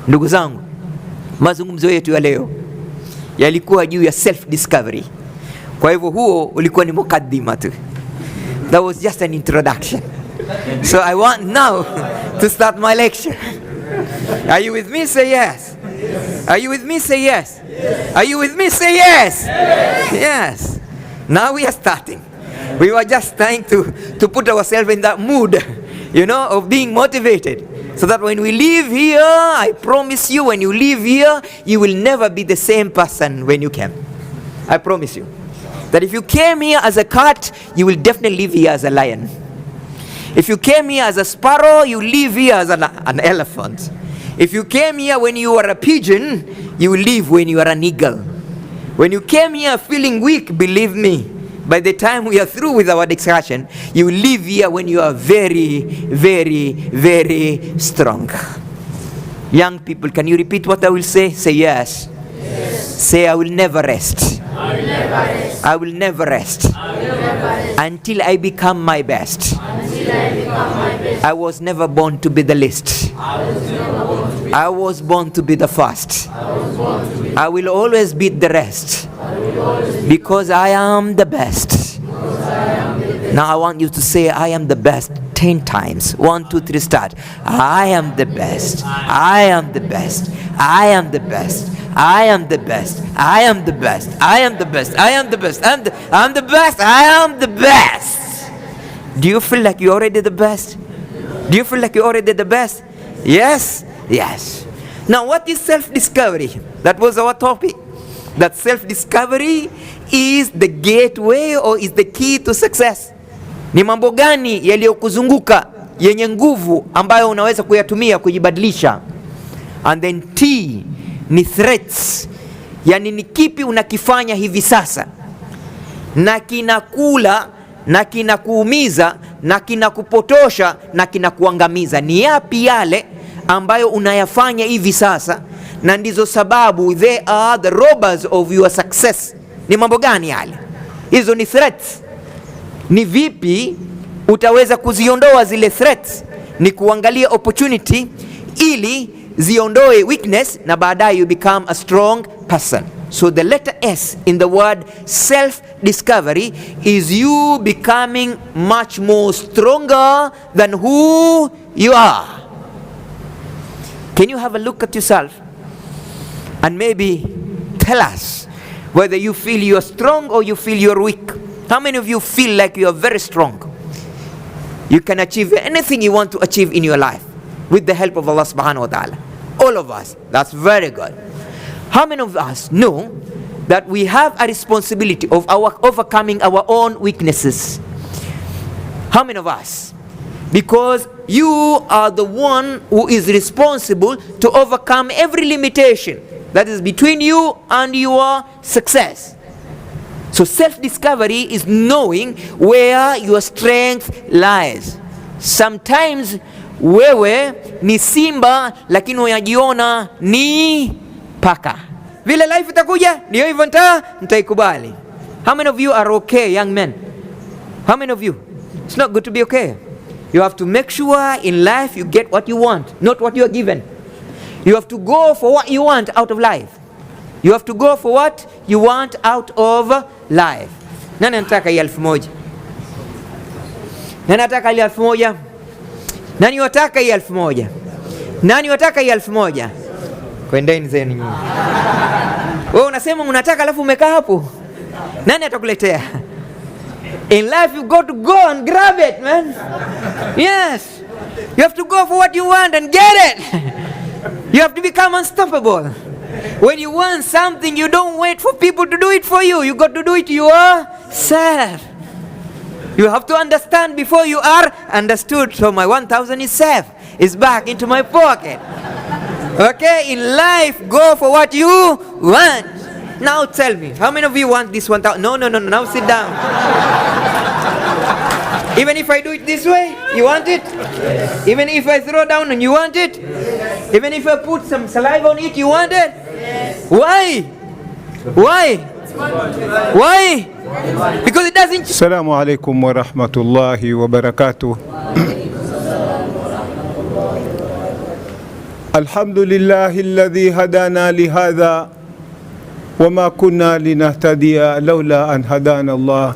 Ndugu zangu, mazungumzo yetu ya leo yalikuwa juu ya self discovery. Kwa hivyo huo ulikuwa ni mukaddima tu. That was just an introduction. So I want now to start my lecture. Are you with me? Say yes. Are you with me? Say yes. Are you with me? Say yes. Yes. Now we are starting. We were just trying to put ourselves in that mood, of being motivated. So that when we leave here, I promise you, when you leave here, you will never be the same person when you came. I promise you. That if you came here as a cat, you will definitely leave here as a lion. If you came here as a sparrow, you leave here as an elephant. If you came here when you were a pigeon, you will leave when you are an eagle. When you came here feeling weak, believe me, by the time we are through with our discussion, you will leave here when you are very, very, very strong. Young people, can you repeat what I will say? Say yes. Yes. Say, I will never rest. I will never rest. I will never rest. I will never rest until I become my best. Until I become my best. I was never born to be the least. I was born to be the first. I will always beat the rest. Because I am the best. Now I want you to say, I am the best 10 times. 1, 2, 3, start. I am the best. I am the best. I am the best. I am the best. I am the best. I am the best. I am the best. I'm the best. I am the best. Do you feel like you're already the best? Do you feel like you're already the best? Yes? Yes. Now what is self-discovery? That was our topic. That self-discovery is the gateway or is the key to success. Ni mambo gani yaliyokuzunguka yenye nguvu ambayo unaweza kuyatumia kujibadilisha? And then T ni threats. Yani ni kipi unakifanya hivi sasa na kinakula na kinakuumiza na kinakupotosha na kinakuangamiza. Ni yapi yale ambayo unayafanya hivi sasa na ndizo sababu they are the robbers of your success? Ni mambo gani yale? Hizo ni threats. Ni vipi utaweza kuziondoa zile threats? Ni kuangalia opportunity ili ziondoe weakness na baadaye you become a strong person. So the letter S in the word self-discovery is you becoming much more stronger than who you are. Can you have a look at yourself and maybe tell us whether you feel you are strong or you feel you are weak? How many of you feel like you are very strong? You can achieve anything you want to achieve in your life with the help of Allah subhanahu wa ta'ala. All of us. That's very good. How many of us know that we have a responsibility of overcoming our own weaknesses? How many of us? Because you are the one who is responsible to overcome every limitation that is between you and your success. So self-discovery is knowing where your strength lies. Sometimes wewe ni simba lakini unajiona ni paka. Vile life itakuja ndio hivyo nitaikubali. How many of you are okay, young men? How many of you? It's not good to be okay. You have to make sure in life you get what you want, not what you are given. You have to go for what you want out of life. You have to go for what you want out of life. Nani anataka 1,000? Nani anataka 1,000? Nani wataka 1,000? Nani wataka 1,000? Kwendeni zenu nyinyi. Wewe unasema unataka alafu umekaa hapo. Nani atakuletea? In life you got to go and grab it, man. Yes. You have to go for what you want and get it. You have to become unstoppable. When you want something, you don't wait for people to do it for you. You got to do it yourself. You have to understand before you are understood. So my 1,000 is safe. It's back into my pocket. Okay, in life, go for what you want. Now tell me, how many of you want this 1,000? No. Now sit down. Even if I do it this way, you want it? Yes. Even if I throw down and you want it? Yes. Even if I put some saliva on it, you want it? Yes. Why? Because it doesn't. Assalamu alaikum wa rahmatullahi wa barakatuh. Alhamdulillahi alladhi hadana lihadha wama kunna linahtadiya laula an hadana Allah.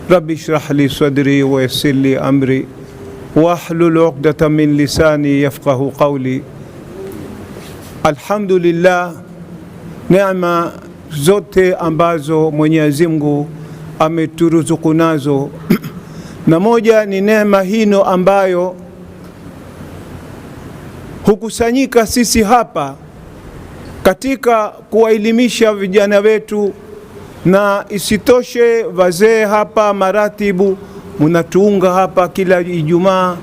Rabbi shrah li sadri wa yassir li amri wahlul uqdatan min lisani yafqahu qawli. Alhamdulillah, neema zote ambazo Mwenyezi Mungu ameturuzuku nazo na moja ni neema hino ambayo hukusanyika sisi hapa katika kuwaelimisha vijana wetu, na isitoshe wazee hapa maratibu munatuunga hapa kila Ijumaa.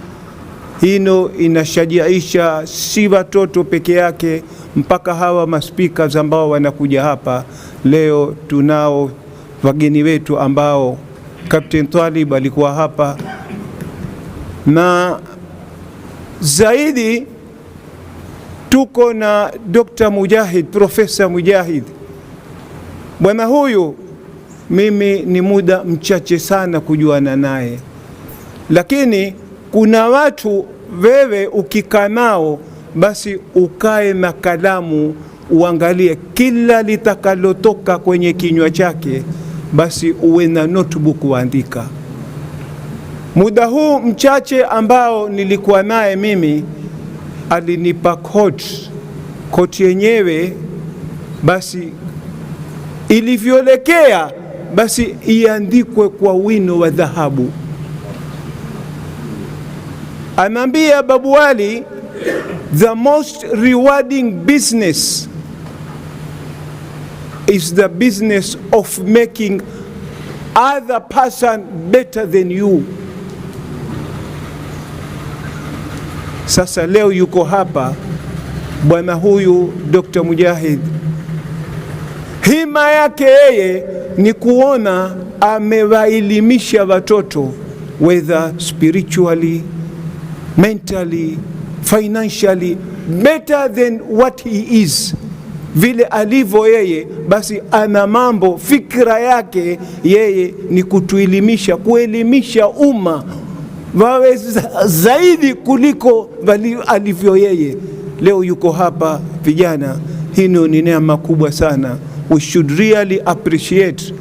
Hino inashajiisha si watoto peke yake, mpaka hawa maspika ambao wanakuja hapa leo. Tunao wageni wetu ambao Captain Talib alikuwa hapa, na zaidi tuko na Dr. Mujahid, Profesa Mujahid. Bwana huyu mimi ni muda mchache sana kujuana naye, lakini kuna watu wewe ukikaa nao basi ukae na kalamu uangalie kila litakalotoka kwenye kinywa chake, basi uwe na notebook uandika. Muda huu mchache ambao nilikuwa naye mimi, alinipa koti yenyewe, basi ilivyoelekea basi iandikwe kwa wino wa dhahabu. Anambia Babu Wali, the most rewarding business is the business of making other person better than you. Sasa leo yuko hapa bwana huyu Dr. Mujahid, hima yake yeye ni kuona amewaelimisha watoto, whether spiritually, mentally, financially, better than what he is. Vile alivyo yeye, basi ana mambo, fikra yake yeye ni kutuelimisha, kuelimisha umma wawe zaidi kuliko alivyo yeye. Leo yuko hapa vijana, hino ni neema kubwa sana. We should really appreciate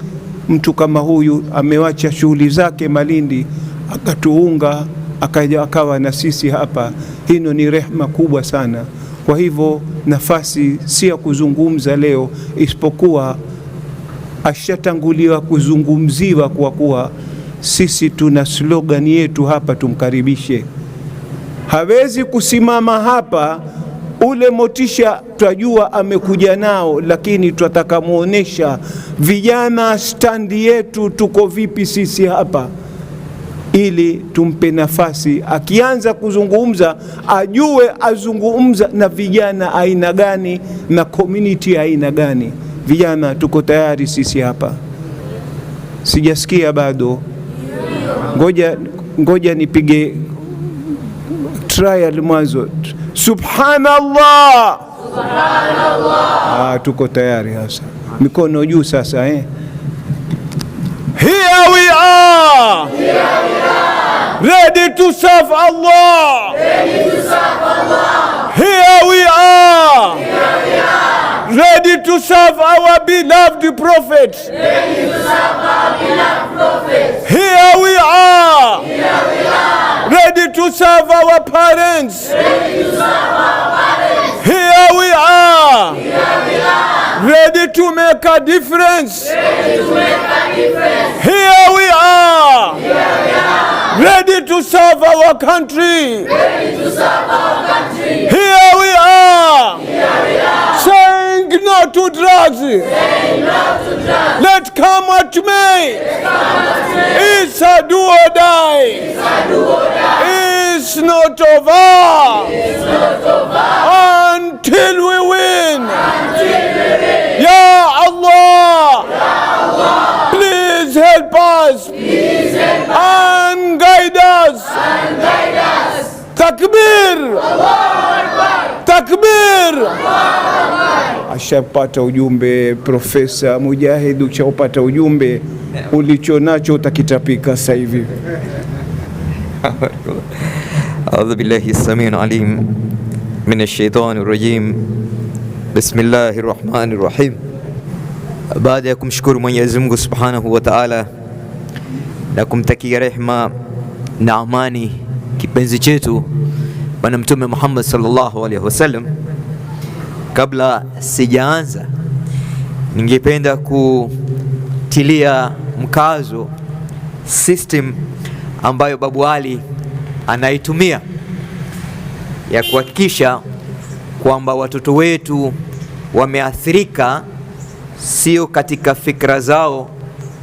mtu kama huyu, amewacha shughuli zake Malindi akatuunga akaja akawa na sisi hapa. Hino ni rehema kubwa sana. Kwa hivyo nafasi si ya kuzungumza leo, isipokuwa ashatanguliwa kuzungumziwa, kwa kuwa sisi tuna slogan yetu hapa, tumkaribishe. Hawezi kusimama hapa, ule motisha twajua amekuja nao, lakini tunataka muonesha vijana standi yetu tuko vipi sisi hapa, ili tumpe nafasi akianza kuzungumza ajue azungumza na vijana aina gani na community aina gani. Vijana tuko tayari sisi hapa. Sijasikia bado, ngoja nipige trial mwanzo. Subhanallah, subhanallah. Tuko tayari sasa, mikono juu sasa. Here we are, ready to serve Allah. Here we are, ready to serve our beloved Prophet. Here we are, ready to serve our parents. Here we are, ready to make a difference. Here we are, ready to serve our country. Here we are, saying no to drugs. Let come what may. It's a do or die. It's not over until we win. Ya Allah, please help us and guide us. Takbir, takbir. Ashapata ujumbe Profesa Mujahid, ushaupata ujumbe, ulicho nacho utakitapika sasa hivi. A'udhu billahi as-sami'ul alim minash shaitani rajim. Bismillahir rahmanir rahim. Baada ya kumshukuru Mwenyezi Mungu Subhanahu wa Ta'ala na kumtakia rehema na amani kipenzi chetu Bwana Mtume Muhammad sallallahu alaihi wasallam, kabla sijaanza ningependa kutilia mkazo system ambayo Babu Ali anaitumia ya kuhakikisha kwamba watoto wetu wameathirika sio katika fikra zao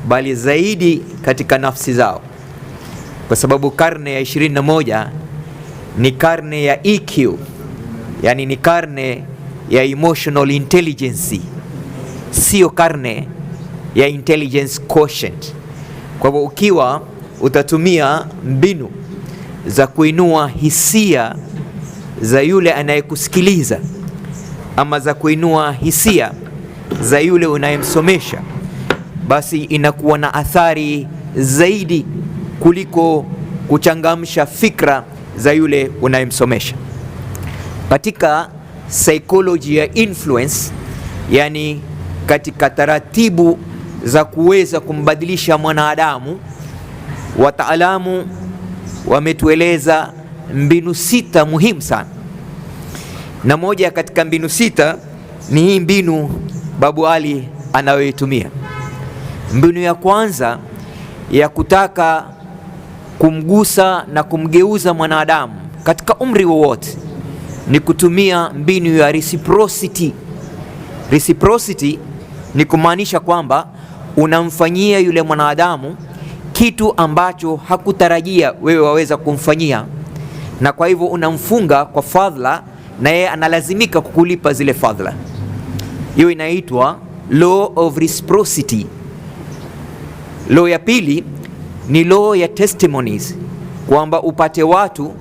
bali zaidi katika nafsi zao, kwa sababu karne ya 21 ni karne ya EQ, yani ni karne ya emotional intelligence, sio karne ya intelligence quotient. Kwa hivyo ukiwa utatumia mbinu za kuinua hisia za yule anayekusikiliza ama za kuinua hisia za yule unayemsomesha, basi inakuwa na athari zaidi kuliko kuchangamsha fikra za yule unayemsomesha. Katika psychology ya influence, yani katika taratibu za kuweza kumbadilisha mwanadamu, wataalamu wametueleza mbinu 6 muhimu sana, na moja katika mbinu 6 ni hii mbinu Babu Ali anayoitumia. Mbinu ya kwanza ya kutaka kumgusa na kumgeuza mwanadamu katika umri wowote ni kutumia mbinu ya reciprocity. Reciprocity ni kumaanisha kwamba unamfanyia yule mwanadamu kitu ambacho hakutarajia wewe waweza kumfanyia, na kwa hivyo unamfunga kwa fadhila na yeye analazimika kukulipa zile fadhila. Hiyo inaitwa law of reciprocity. Law ya pili ni law ya testimonies, kwamba upate watu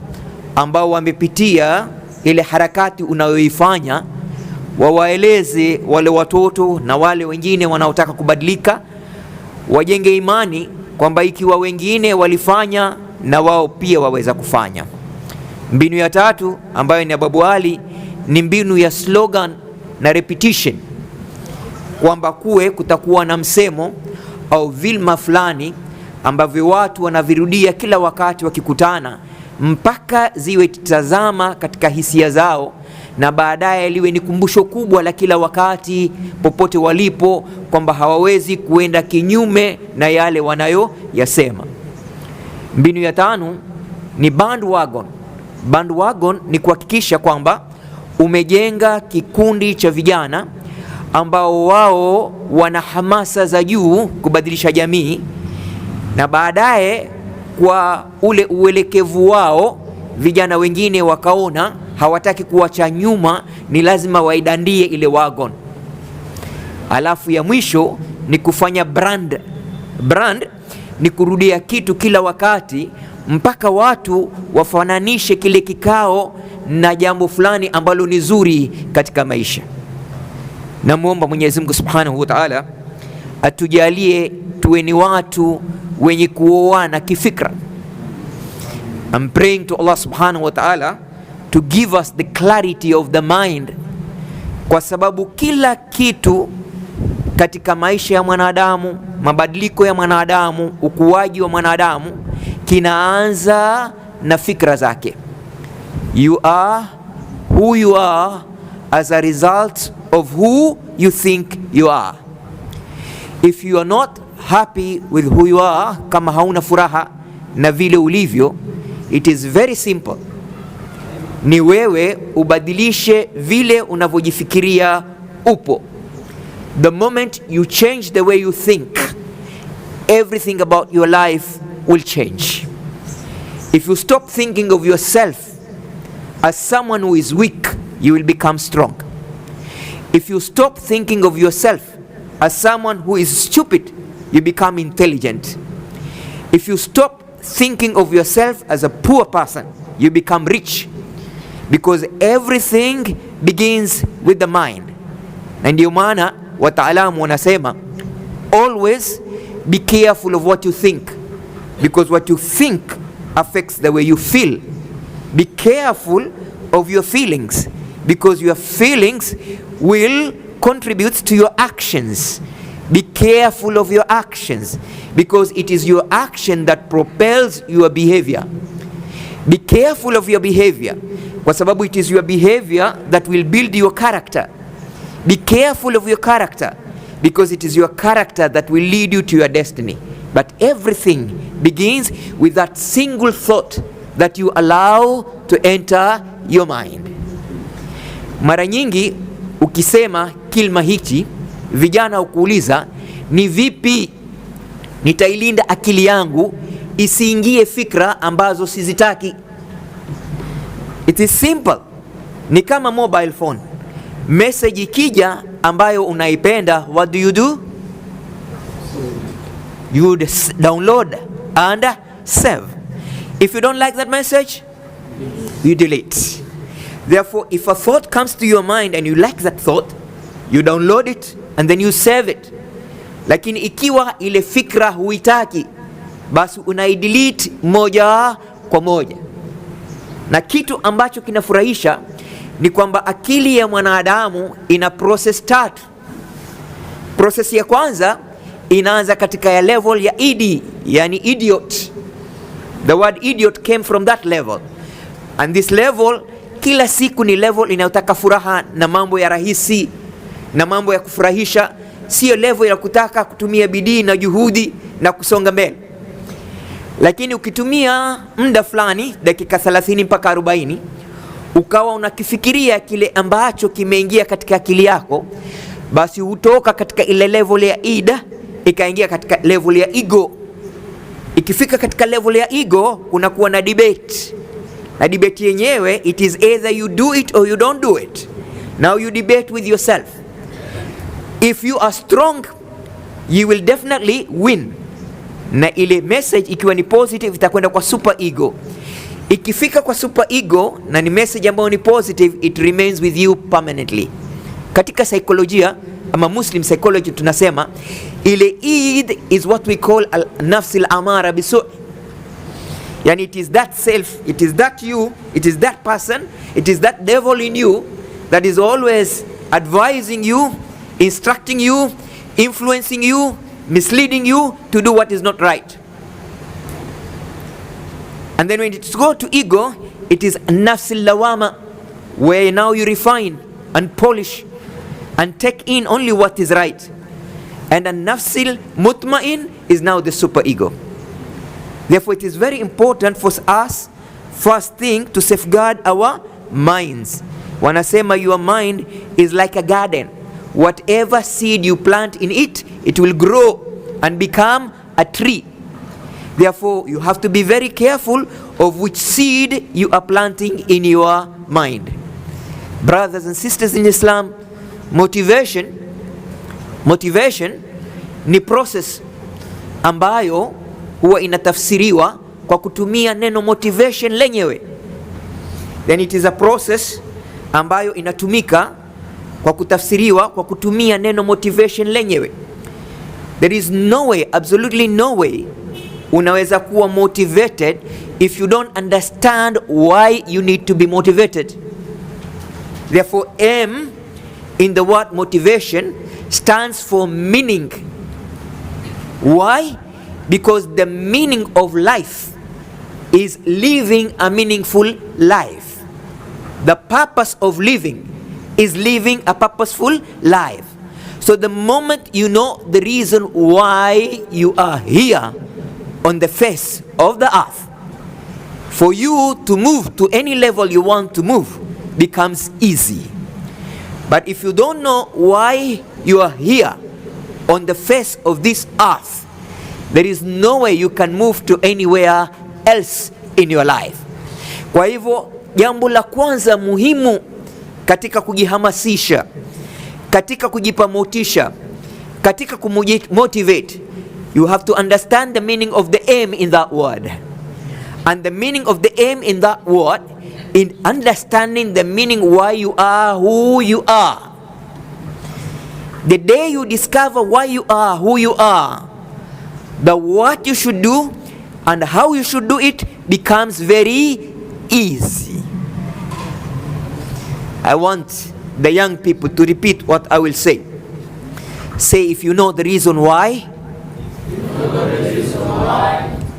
ambao wamepitia ile harakati unayoifanya, wawaeleze wale watoto na wale wengine wanaotaka kubadilika, wajenge imani kwamba ikiwa wengine walifanya na wao pia waweza kufanya. Mbinu ya tatu ambayo ni ya Babu Ali ni mbinu ya slogan na repetition, kwamba kutakuwa na msemo au vilma fulani ambavyo watu wanavirudia kila wakati wakikutana mpaka ziwe tazama katika hisia zao, na baadaye liwe ni kumbusho kubwa la kila wakati popote walipo, kwamba hawawezi kuenda kinyume na yale wanayoyasema. Mbinu ya tano ni bandwagon. Bandwagon ni kuhakikisha kwamba umejenga kikundi cha vijana ambao wao wana hamasa za juu kubadilisha jamii, na baadaye kwa ule uelekevu wao vijana wengine wakaona hawataki kuacha nyuma, ni lazima waidandie ile wagon. Alafu ya mwisho ni kufanya brand. Brand ni kurudia kitu kila wakati mpaka watu wafananishe kile kikao na jambo fulani ambalo ni zuri katika maisha. Namuomba Mwenyezi Mungu Subhanahu wa Ta'ala atujalie tuwe ni watu wenye kuoana kifikra. I'm praying to Allah Subhanahu wa Ta'ala to give us the clarity of the mind, kwa sababu kila kitu katika maisha ya mwanadamu, mabadiliko ya mwanadamu, ukuaji wa mwanadamu kinaanza na fikra zake. You are who you are as a result of who you think you are. If you are not happy with who you are, kama hauna furaha na vile ulivyo, it is very simple. Ni wewe ubadilishe vile unavyojifikiria upo. The moment you change the way you think, everything about your life will change. If you stop thinking of yourself as someone who is weak, you will become strong. If you stop thinking of yourself as someone who is stupid, you become intelligent. If you stop thinking of yourself as a poor person, you become rich, because everything begins with the mind. Na ndio maana wataalamu wanasema always be careful of what you think, because what you think affects the way you feel. Be careful of your feelings, because your feelings will contribute to your actions. Be careful of your actions, because it is your action that propels your behavior. Be careful of your behavior, kwa sababu it is your behavior that will build your character. Be careful of your character, because it is your character that will lead you to your destiny. But everything begins with that single thought that you allow to enter your mind. Mara nyingi ukisema kilma hichi, vijana ukuuliza, ni vipi nitailinda akili yangu isiingie fikra ambazo sizitaki? It is simple. Ni kama mobile phone. Message ikija ambayo unaipenda, what do? You download and save. If you don't like that message, you delete. Therefore, if a thought comes to your mind and you like that thought, you download it and then you save it. Lakini ikiwa ile fikra huitaki, basi unaidelete moja kwa moja. Na kitu ambacho kinafurahisha ni kwamba akili ya mwanadamu ina process tatu. Process ya kwanza inaanza katika ya level ya ED, yani idiot. The word idiot came from that level. And this level, kila siku ni level inayotaka furaha na mambo ya rahisi na mambo ya kufurahisha. Sio level ya kutaka kutumia bidii na juhudi na kusonga mbele. Lakini ukitumia muda fulani, dakika 30 mpaka 40, ukawa unakifikiria kile ambacho kimeingia katika akili yako, basi hutoka katika ile level ya ida ikaingia katika level ya ego. Ikifika katika level ya ego, kunakuwa na debate. Na debate yenyewe, it is either you do it or you don't do it. Now you debate with yourself. If you are strong, you will definitely win. Na ile message ikiwa ni positive itakwenda kwa super ego. Ikifika kwa super ego na ni message ambayo ni positive, it remains with you permanently. Katika psychologia ama Muslim psychology tunasema ile id is what we call al-nafs al-amara bisu'. Yani it is that self, it is that you, it is that person, it is that devil in you that is always advising you, instructing you, influencing you, misleading you to do what is not right. And then when it goes to ego, it is nafs al-lawama, where now you refine and polish and take in only what is right. And a nafs al-mutma'in is now the super ego. Therefore, it is very important for us, first thing, to safeguard our minds. Wanasema your mind is like a garden. Whatever seed you plant in it, it will grow and become a tree. Therefore, you have to be very careful of which seed you are planting in your mind. Brothers and sisters in Islam, motivation ni process ambayo huwa inatafsiriwa kwa kutumia neno motivation lenyewe. Then it is a process ambayo inatumika kwa kutafsiriwa kwa kutumia neno motivation lenyewe. There is no way, absolutely no way, unaweza kuwa motivated if you don't understand why you need to be motivated. Therefore, M in the word motivation stands for meaning. Why? Because the meaning of life is living a meaningful life. The purpose of living is living a purposeful life. So the moment you know the reason why you are here on the face of the earth, for you to move to any level you want to move becomes easy. But if you don't know why you are here on the face of this earth, there is no way you can move to anywhere else in your life. Kwa hivyo, jambo la kwanza muhimu katika kujihamasisha, katika kujipa motisha, katika kumotivate, you have to understand the meaning of the aim in that word. And the meaning of the aim in that word, in understanding the meaning why you are who you are. The day you discover why you are who you are, the what you should do and how you should do it becomes very easy. I want the young people to repeat what I will say. Say, if you know the reason why.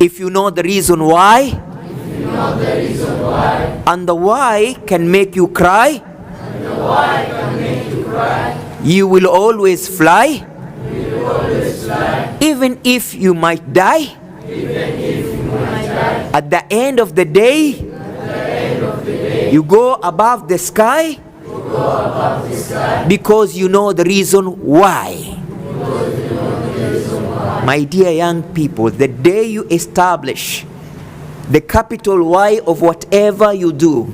If you know the reason why. And the why can make you cry. You will always fly. Even if you might die. At the end of the day, you go above the sky because you know the reason why. My dear young people, the day you establish the capital Y of whatever you do,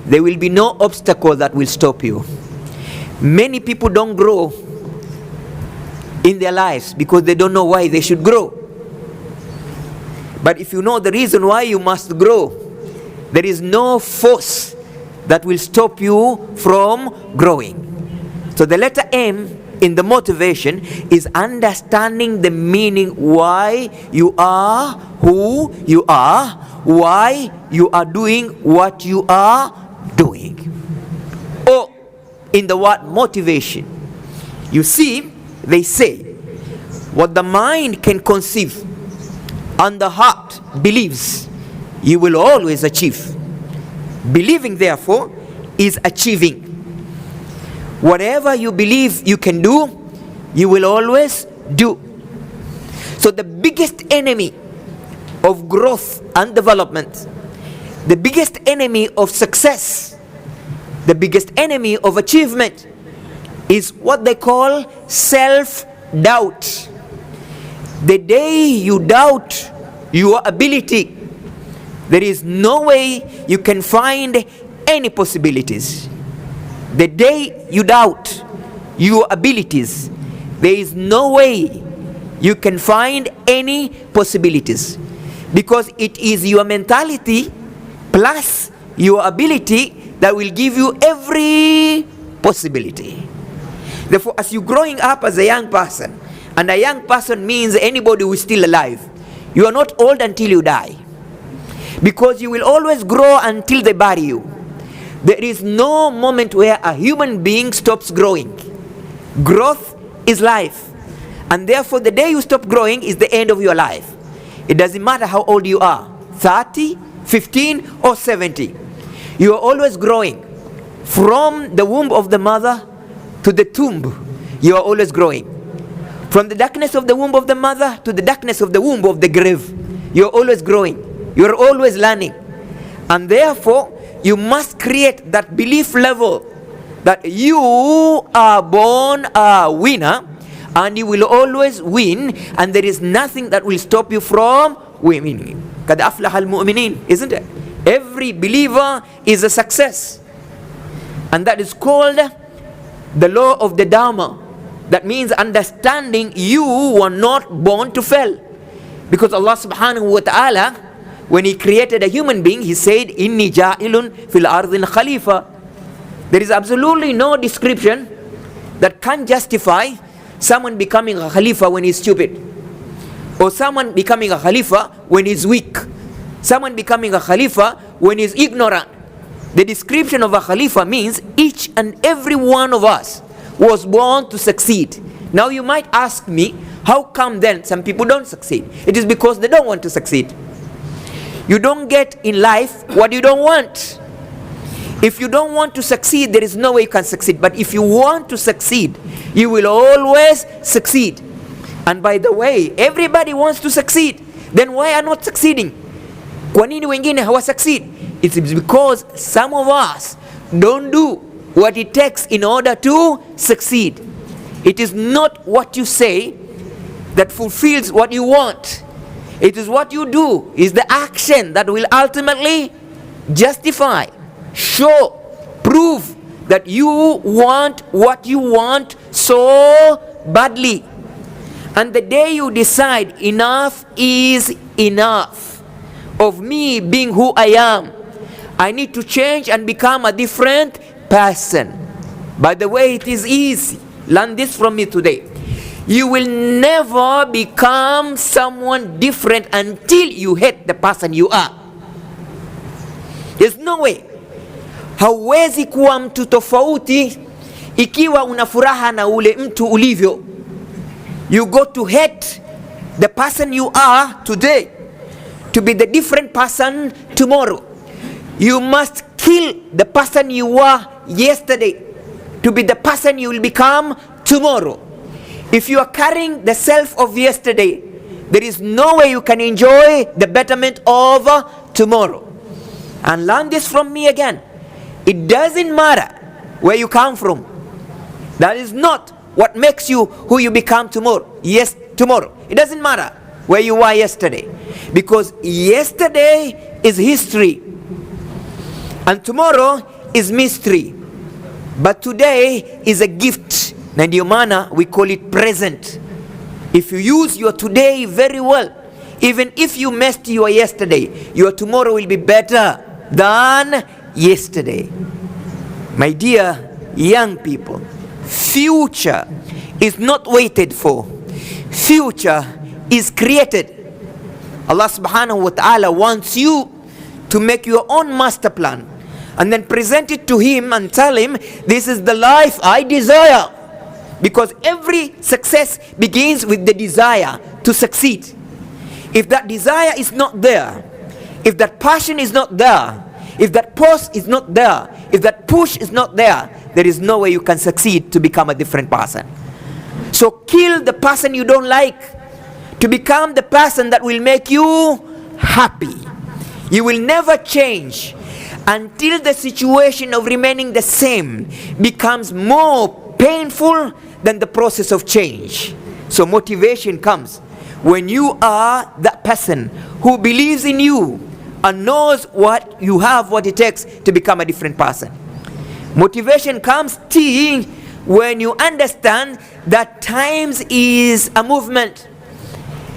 there will be no obstacle that will stop you. Many people don't grow in their lives because they don't know why they should grow. But if you know the reason why you must grow, there is no force that will stop you from growing. So the letter M in the motivation is understanding the meaning why you are who you are, why you are doing what you are doing. Or in the word motivation, you see, they say, what the mind can conceive and the heart believes, you will always achieve. Believing, therefore, is achieving. Whatever you believe you can do, you will always do. So the biggest enemy of growth and development, the biggest enemy of success, the biggest enemy of achievement is what they call self-doubt. The day you doubt your ability, there is no way you can find any possibilities. The day you doubt your abilities, there is no way you can find any possibilities, because it is your mentality plus your ability that will give you every possibility. Therefore, as you're growing up as a young person, and a young person means anybody who is still alive, you are not old until you die, because you will always grow until they bury you. There is no moment where a human being stops growing. Growth is life, and therefore the day you stop growing is the end of your life. It doesn't matter how old you are, 30, 15 or 70. You are always growing. From the womb of the mother to the tomb, you are always growing. From the darkness of the womb of the mother to the darkness of the womb of the grave, you are always growing. You are always learning. And therefore, you must create that belief level that you are born a winner, and you will always win, and there is nothing that will stop you from winning. Qad aflaha al-mu'minin, isn't it? Every believer is a success. And that is called the law of the Dharma. That means understanding you were not born to fail. Because Allah subhanahu wa ta'ala, when He created a human being, He said, Inni ja'ilun fil ardin khalifa. There is absolutely no description that can justify someone becoming a khalifa when he's stupid, or someone becoming a khalifa when he's weak, someone becoming a khalifa when he's ignorant. The description of a khalifa means each and every one of us was born to succeed. Now you might ask me, how come then some people don't succeed? It is because they don't want to succeed. You don't get in life what you don't want. If you don't want to succeed, there is no way you can succeed. But if you want to succeed, you will always succeed. And by the way, everybody wants to succeed. Then why are not succeeding? Kwa nini wengine hawa succeed? It's because some of us don't do what it takes in order to succeed. It is not what you say that fulfills what you want. It is what you do, is the action that will ultimately justify, show, prove that you want what you want so badly. And the day you decide enough is enough of me being who I am, I need to change and become a different person. By the way, it is easy. Learn this from me today. You will never become someone different until you hate the person you are. There's no way. Hauwezi kuwa mtu tofauti ikiwa una furaha na ule mtu ulivyo. You got to hate the person you are today to be the different person tomorrow. You must kill the person you were yesterday to be the person you will become tomorrow. If you are carrying the self of yesterday, there is no way you can enjoy the betterment of tomorrow. And learn this from me again. It doesn't matter where you come from. That is not what makes you who you become tomorrow. Yes, tomorrow. It doesn't matter where you were yesterday. Because yesterday is history. And tomorrow is mystery. But today is a gift. Na ndio maana we call it present. If you use your today very well, even if you messed your yesterday, your tomorrow will be better than yesterday. My dear young people, future is not waited for. Future is created. Allah subhanahu wa ta'ala wants you to make your own master plan and then present it to Him and tell Him, this is the life I desire. Because every success begins with the desire to succeed. If that desire is not there, if that passion is not there, if that pulse is not there, if that push is not there, there is no way you can succeed to become a different person. So kill the person you don't like to become the person that will make you happy. You will never change until the situation of remaining the same becomes more painful than the process of change. So motivation comes when you are that person who believes in you and knows what you have, what it takes to become a different person. Motivation comes when you understand that times is a movement.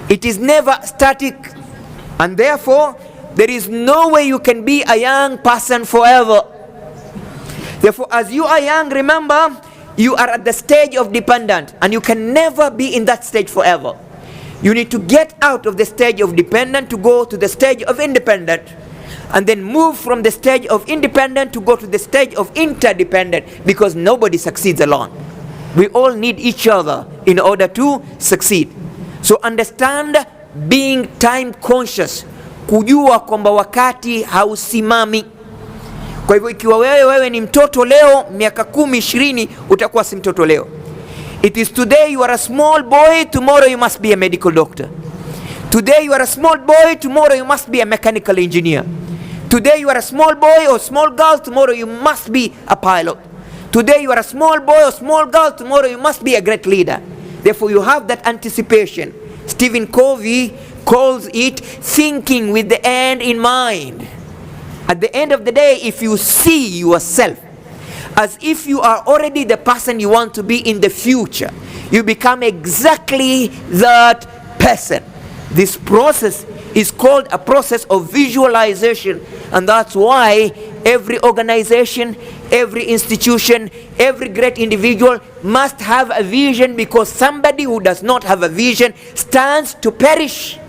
It is never static, and therefore there is no way you can be a young person forever. Therefore, as you are young, remember, you are at the stage of dependent, and you can never be in that stage forever. You need to get out of the stage of dependent to go to the stage of independent, and then move from the stage of independent to go to the stage of interdependent, because nobody succeeds alone. We all need each other in order to succeed. So understand being time conscious, kujua kwamba wakati hausimami. Kwa hivyo ikiwa wewe ni mtoto leo, miaka 10, 20 utakuwa si mtoto leo. It is today you are a small boy, tomorrow you must be a medical doctor. Today you are a small boy, tomorrow you must be a mechanical engineer. Today you are a small boy or small girl, tomorrow you must be a pilot. Today you are a small boy or small girl, tomorrow you must be a great leader. Therefore you have that anticipation. Stephen Covey calls it thinking with the end in mind. At the end of the day, if you see yourself as if you are already the person you want to be in the future, you become exactly that person. This process is called a process of visualization, and that's why every organization, every institution, every great individual must have a vision, because somebody who does not have a vision stands to perish.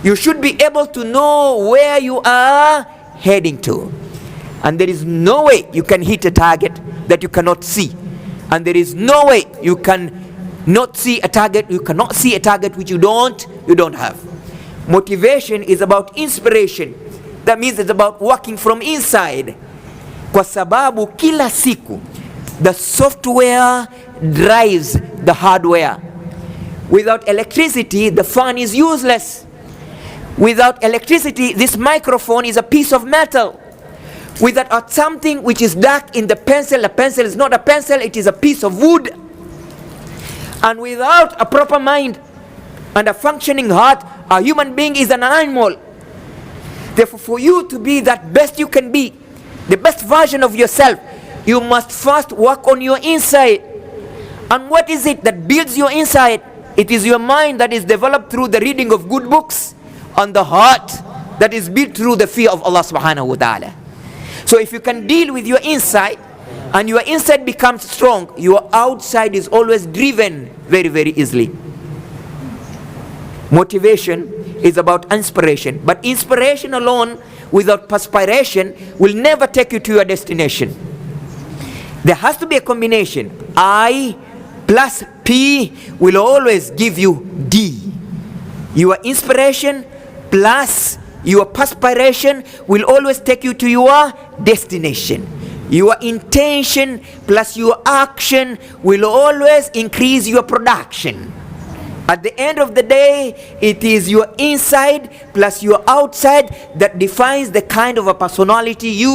You should be able to know where you are heading to, and there is no way you can hit a target that you cannot see, and there is no way you can not see a target, you cannot see a target which you don't have. Motivation is about inspiration. That means it's about working from inside, kwa sababu kila siku the software drives the hardware. Without electricity, the fan is useless. Without electricity, this microphone is a piece of metal. Without something which is dark in the pencil, a pencil is not a pencil, it is a piece of wood. And without a proper mind and a functioning heart, a human being is an animal. Therefore, for you to be that best you can be, the best version of yourself, you must first work on your inside. And what is it that builds your inside? It is your mind that is developed through the reading of good books, and the heart that is built through the fear of Allah subhanahu wa ta'ala. So if you can deal with your inside, and your inside becomes strong, your outside is always driven very, very easily. Motivation is about inspiration, but inspiration alone without perspiration will never take you to your destination. There has to be a combination. I plus P will always give you D. Your inspiration plus your perspiration will always take you to your destination. Your intention plus your action will always increase your production. At the end of the day, it is your inside plus your outside that defines the kind of a personality you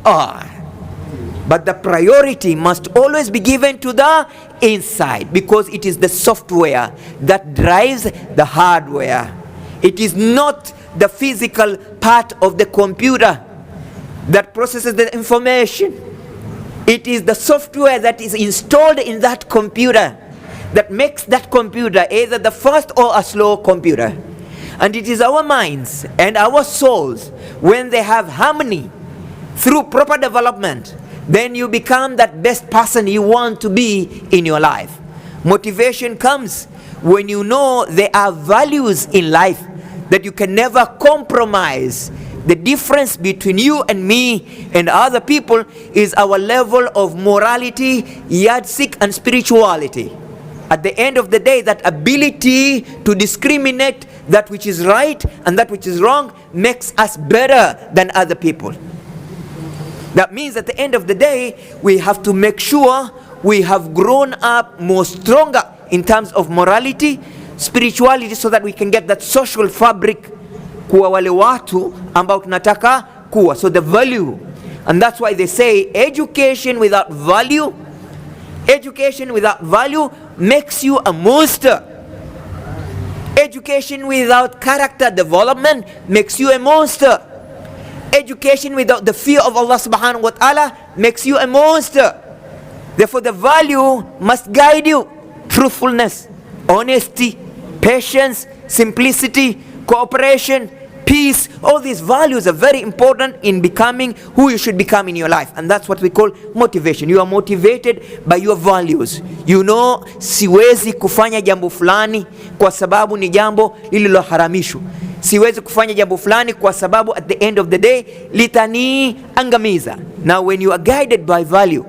are. But the priority must always be given to the inside, because it is the software that drives the hardware. It is not the physical part of the computer that processes the information. It is the software that is installed in that computer that makes that computer either the fast or a slow computer. And it is our minds and our souls, when they have harmony through proper development, then you become that best person you want to be in your life. Motivation comes when you know there are values in life that you can never compromise. The difference between you and me and other people is our level of morality, yardstick, and spirituality. At the end of the day, that ability to discriminate that which is right and that which is wrong makes us better than other people. That means at the end of the day, we have to make sure we have grown up more stronger in terms of morality, spirituality, so that we can get that social fabric kuwa wale watu ambao tunataka kuwa. So the value, and that's why they say education without value makes you a monster. Education without character development makes you a monster. Education without the fear of Allah subhanahu wa ta'ala makes you a monster. Therefore the value must guide you. Truthfulness, honesty, patience, simplicity, cooperation, peace, all these values are very important in becoming who you should become in your life. And that's what we call motivation. You are motivated by your values. You know, siwezi kufanya jambo fulani kwa sababu ni jambo lililoharamishwa. Siwezi kufanya jambo fulani kwa sababu at the end of the day litani angamiza. Now when you are guided by value,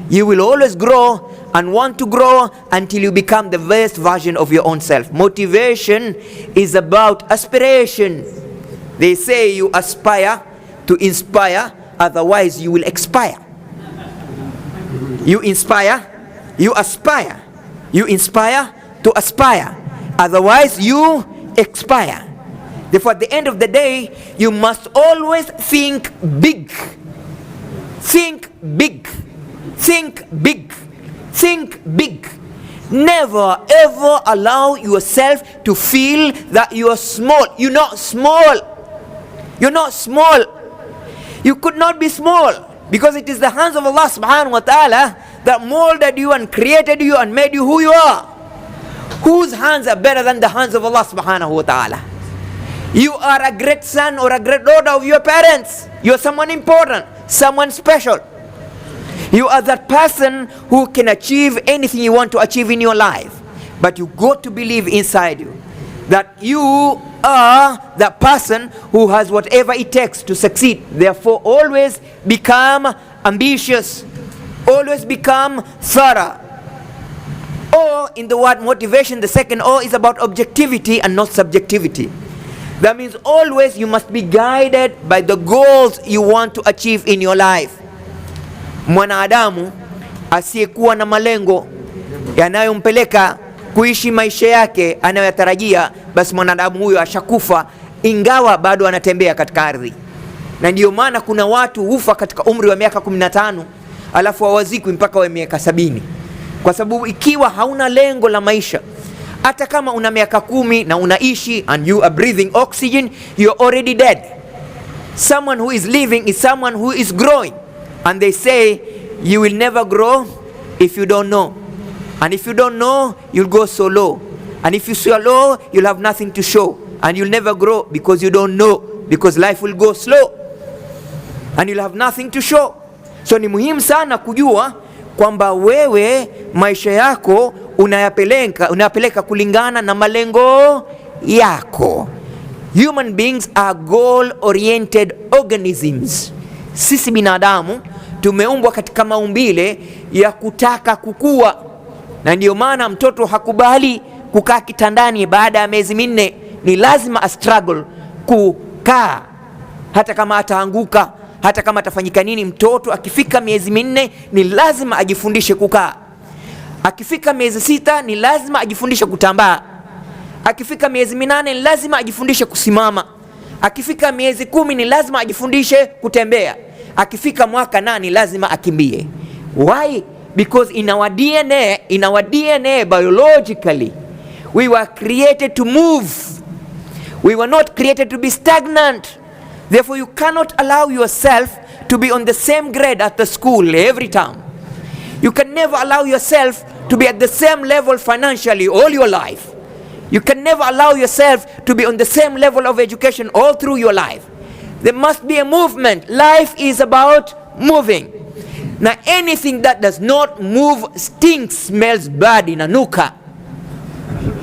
you will always grow and want to grow until you become the best version of your own self. Motivation is about aspiration. They say you aspire to inspire, otherwise you will expire. You inspire, you aspire. You inspire to aspire, otherwise you expire. Therefore at the end of the day, you must always think big. Think big. Think big. Think big. Never ever allow yourself to feel that you are small. You're not small. You're not small. You could not be small, because it is the hands of Allah subhanahu wa ta'ala that molded you and created you and made you who you are. Whose hands are better than the hands of Allah subhanahu wa ta'ala? You are a great son or a great daughter of your parents. You are someone important, someone special. You are that person who can achieve anything you want to achieve in your life. But you got to believe inside you that you are that person who has whatever it takes to succeed. Therefore, always become ambitious. Always become thorough. Or in the word motivation, the second O is about objectivity and not subjectivity. That means always you must be guided by the goals you want to achieve in your life. Mwanadamu asiyekuwa na malengo yanayompeleka kuishi maisha yake anayotarajia, basi mwanadamu huyo ashakufa, ingawa bado anatembea katika ardhi. Na ndiyo maana kuna watu hufa katika umri wa miaka 15 alafu hawazikwi mpaka wa miaka 70, kwa sababu ikiwa hauna lengo la maisha, hata kama una miaka 10 na unaishi and you are breathing oxygen, you are already dead. Someone who is living is someone who is growing. And they say you will never grow if you don't know. And if you don't know, you'll go so low. And if you so low, you'll have nothing to show. And you'll never grow because you don't know. Because life will go slow. And you'll have nothing to show. So ni muhimu sana kujua kwamba wewe maisha yako unayapeleka kulingana na malengo yako. Human beings are goal oriented organisms. Sisi binadamu tumeumbwa katika maumbile ya kutaka kukua, na ndio maana mtoto hakubali kukaa kitandani baada ya miezi minne. Ni lazima a struggle kukaa, hata kama ataanguka, hata kama atafanyika nini. Mtoto akifika miezi minne ni lazima ajifundishe kukaa. Akifika miezi 6 ni lazima ajifundishe kutambaa. Akifika miezi 8 ni lazima ajifundishe kusimama. Akifika miezi 10 ni lazima ajifundishe kutembea. Akifika mwaka 8 ni lazima akimbie. Why? Because in our DNA biologically we were created to move. We were not created to be stagnant. Therefore you cannot allow yourself to be on the same grade at the school every time. You can never allow yourself to be at the same level financially all your life. You can never allow yourself to be on the same level of education all through your life. There must be a movement. Life is about moving. Now anything that does not move stinks, smells bad, inanuka.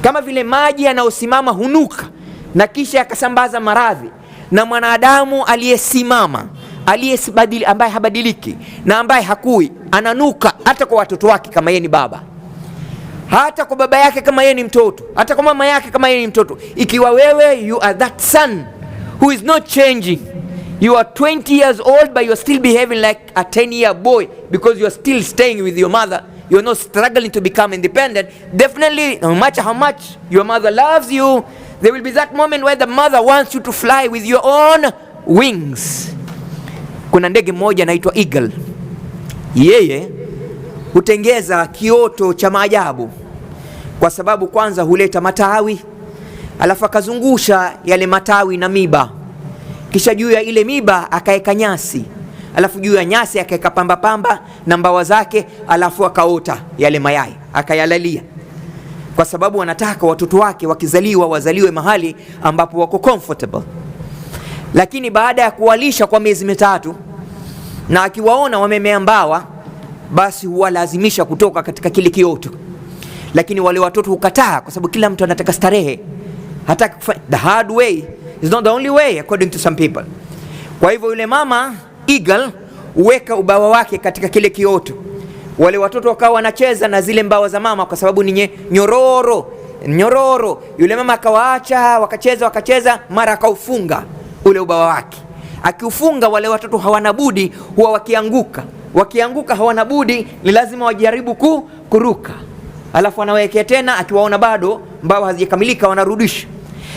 Kama vile maji yanayosimama hunuka na kisha yakasambaza maradhi. Na mwanadamu aliyesimama, ambaye habadiliki na ambaye hakui, ananuka hata kwa watoto wake kama yeye ni baba, hata kwa baba yake kama yeye ni mtoto, hata kwa mama yake kama yeye ni mtoto. Ikiwa wewe you are that son who is not changing, you are 20 years old but you are still behaving like a 10-year boy because you are still staying with your mother, you are not struggling to become independent, definitely no matter how much your mother loves you, there will be that moment where the mother wants you to fly with your own wings. Kuna ndege mmoja anaitwa eagle. Yeye hutengeza kioto cha maajabu, kwa sababu kwanza huleta matawi, alafu akazungusha yale matawi na miba, kisha juu ya ile miba akaeka nyasi, alafu juu ya nyasi akaeka pamba na mbawa zake, alafu akaota yale mayai akayalalia, kwa sababu anataka watoto wake wakizaliwa wazaliwe mahali ambapo wako comfortable. Lakini baada ya kuwalisha kwa miezi 3 na akiwaona wamemea mbawa, basi huwalazimisha kutoka katika kile kioto. Lakini wale watoto hukataa, kwa sababu kila mtu anataka starehe, hataki kufanya. The hard way is not the only way according to some people. Kwa hivyo yule mama eagle huweka ubawa wake katika kile kioto. Wale watoto wakawa wanacheza na zile mbawa za mama, kwa sababu ni nyororo. Yule mama akawaacha wakacheza, mara akaufunga ule ubawa wake. Akiufunga, wale watoto hawana budi, huwa wakianguka hawana budi, ni lazima wajaribu kuruka. Alafu wanawekea tena, akiwaona bado mbawa hazijakamilika wanarudisha.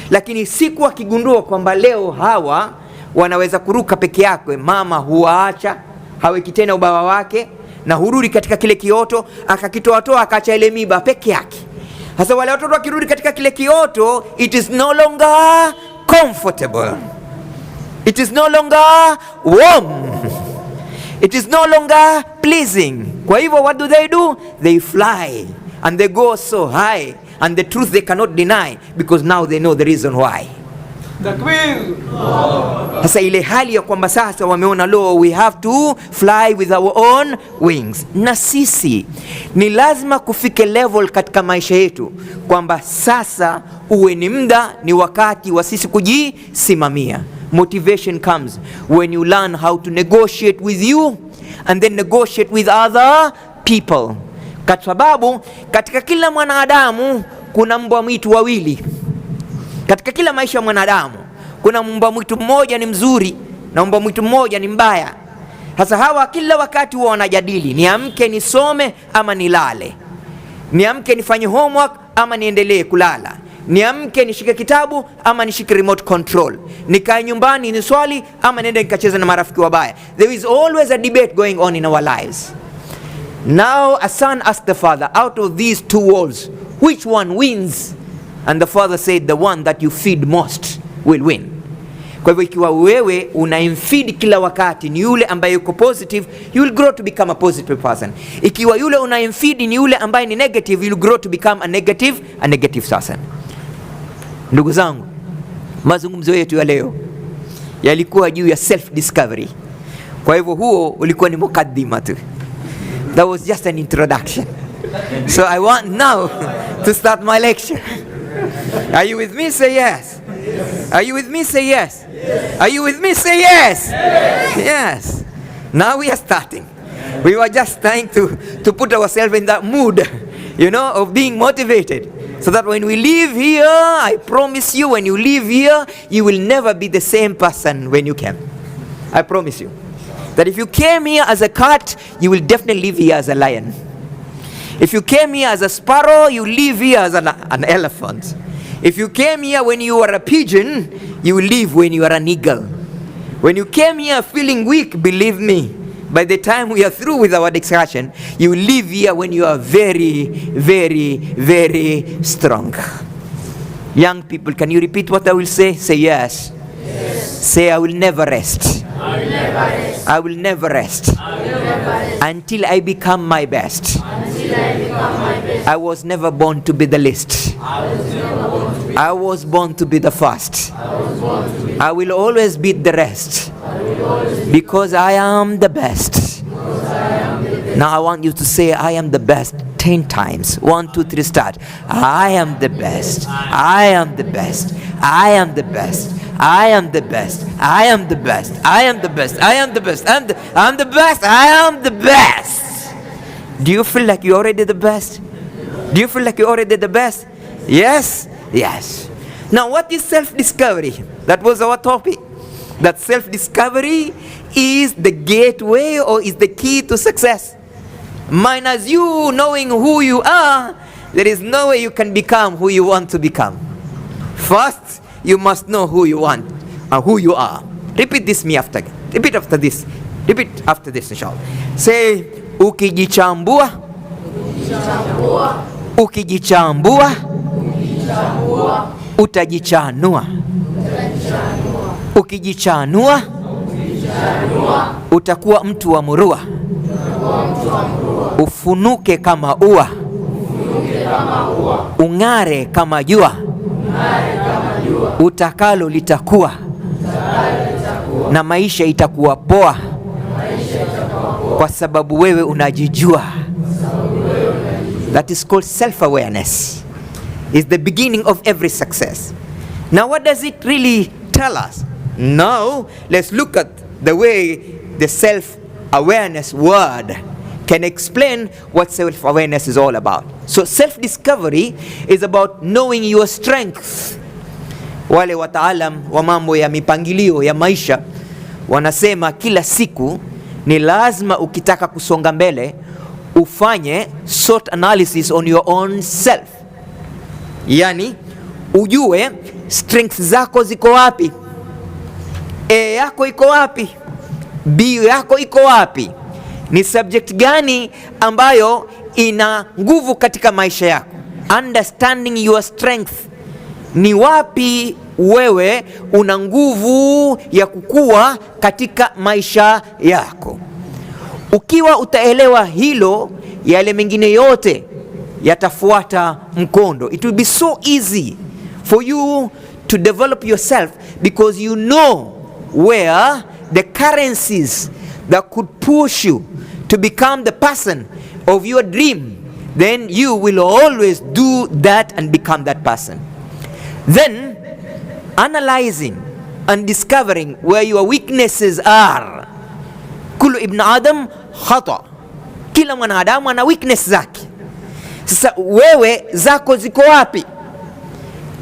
Lakini siku akigundua kwamba leo hawa wanaweza kuruka peke yake, mama huwaacha, haweki tena ubawa wake na hurudi katika kile kioto, akakitoa akaacha ile miba peke yake. Sasa wale watoto wakirudi katika kile kioto, it is no longer comfortable. It is no longer warm. It is no longer pleasing. Kwa hivyo what do? They fly and they go so high, and the truth they cannot deny, because now they know the reason why. Takbir. Sasa ile hali ya kwamba sasa wameona we have to fly with our own wings. Na sisi ni lazima kufike level katika maisha yetu kwamba sasa uwe ni muda, ni wakati wa sisi kujisimamia. Motivation comes when you learn how to negotiate with you and then negotiate with other people. Kwa sababu katika kila mwanadamu kuna mbwa mwitu wawili. Katika kila maisha ya mwanadamu kuna mbwa mwitu mmoja ni mzuri na mbwa mwitu mmoja ni mbaya. Sasa hawa kila wakati huwa wanajadili, niamke nisome ama nilale, niamke nifanye homework ama niendelee kulala, niamke nishike kitabu ama nishike remote control, nikae nyumbani niswali ama niende nikacheza na marafiki wabaya. There is always a debate going on in our lives. Now a son asked the father, out of these 2 wolves, which one wins? And the father said, the one that you feed most will win. Kwa hivyo ikiwa wewe unaimfeed kila wakati ni yule ambaye yuko positive, you will grow to become a positive person. Ikiwa yule unaimfeed ni yule ambaye ni negative, you will grow to become a negative person. Ndugu zangu, mazungumzo yetu ya leo yalikuwa juu ya self discovery. Kwa hivyo huo ulikuwa ni mukaddima tu. That was just an introduction. So I want now to start my lecture. Are you with me? Say yes. Are you with me? Say yes. Are you with me? Say yes. Yes. Now we are starting. We were just trying to put ourselves in that mood, of being motivated. So that when we leave here, I promise you, when you leave here, you will never be the same person when you came. I promise you. That if you came here as a cat, you will definitely leave here as a lion. If you came here as a sparrow, you leave here as an elephant. If you came here when you were a pigeon, you will leave when you are an eagle. When you came here feeling weak, believe me, by the time we are through with our discussion, you will leave here when you are very, very, very strong. Young people, can you repeat what I will say? Say yes. Yes. Say, I will never rest. I will never rest. I will never rest. I will never rest. Until I become my best. Until I become my best. I was never born to be the least. I was born to be the first. I will always beat the rest. Because I am the best. Now I want you to say, I am the best 10 times. 1, 2, 3, start. I am the best. I am the best. I am the best. I am the best. I am the best. I am the best. I am the best. I'm the best. I am the best. Do you feel like you're already the best? Do you feel like you're already the best? Yes? Yes. Now what is self-discovery? That was our topic. That self-discovery is the gateway or is the key to success. Minus you knowing who you are, there is no way you can become who you want to become. First, you must know who you want and who you are. Repeat this me after. Repeat after this. Repeat after this, inshallah. Say, ukijichambua. Ukijichambua. Utajichanua. Ukijichanua, utakuwa mtu wa murua. Ufunuke kama ua. Ung'are kama jua. Utakalo litakuwa. Na maisha itakuwa poa. Kwa sababu wewe unajijua. That is called self-awareness. It's the beginning of every success. Now what does it really tell us? Now let's look at the way the self-awareness word can explain what self-awareness is all about. So self-discovery is about knowing your strength. Wale wataalam wa mambo ya mipangilio ya maisha wanasema kila siku ni lazima ukitaka kusonga mbele ufanye SWOT analysis on your own self. Yani ujue strengths zako ziko wapi, A yako iko wapi, B yako iko wapi, ni subject gani ambayo ina nguvu katika maisha yako. Understanding your strength, ni wapi wewe una nguvu ya kukua katika maisha yako. Ukiwa utaelewa hilo, yale mengine yote yatafuata mkondo. It will be so easy for you to develop yourself because you know where the currencies that could push you to become the person of your dream. Then you will always do that and become that person. Then analyzing and discovering where your weaknesses are. Kullu ibn Adam khata. Kila mwanadamu ana weakness zake. Sasa wewe zako ziko wapi?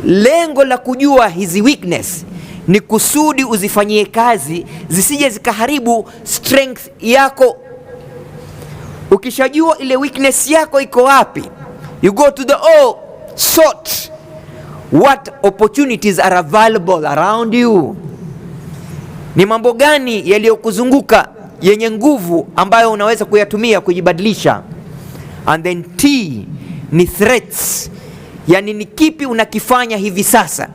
Lengo la kujua hizi weakness ni kusudi uzifanyie kazi, zisije zikaharibu strength yako. Ukishajua ile weakness yako iko wapi, you go to the SWOT. What opportunities are available around you? Ni mambo gani yaliyokuzunguka yenye nguvu ambayo unaweza kuyatumia kujibadilisha? And then T ni threats. Yani ni kipi unakifanya hivi sasa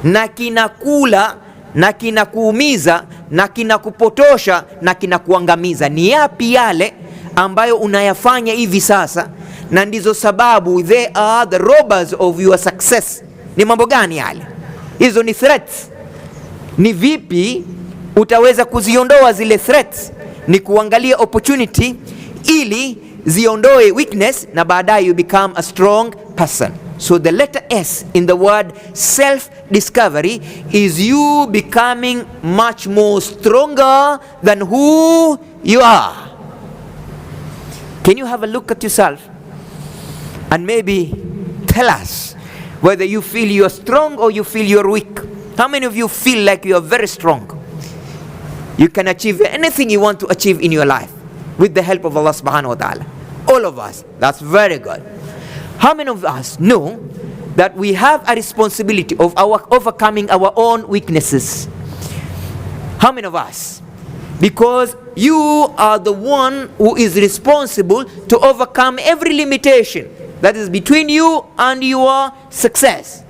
na kinakula na kinakuumiza na kinakupotosha na kinakuangamiza. Ni yapi yale ambayo unayafanya hivi sasa na ndizo sababu, they are the robbers of your success? Ni mambo gani yale? Hizo ni threats. Ni vipi utaweza kuziondoa zile threats? Ni kuangalia opportunity ili ziondoe weakness na baadaye you become a strong person. So the letter S in the word self-discovery is you becoming much more stronger than who you are. Can you have a look at yourself and maybe tell us whether you feel you are strong or you feel you are weak? How many of you feel like you are very strong? You can achieve anything you want to achieve in your life with the help of Allah subhanahu wa ta'ala. All of us. That's very good. How many of us know that we have a responsibility of overcoming our own weaknesses? How many of us? Because you are the one who is responsible to overcome every limitation that is between you and your success.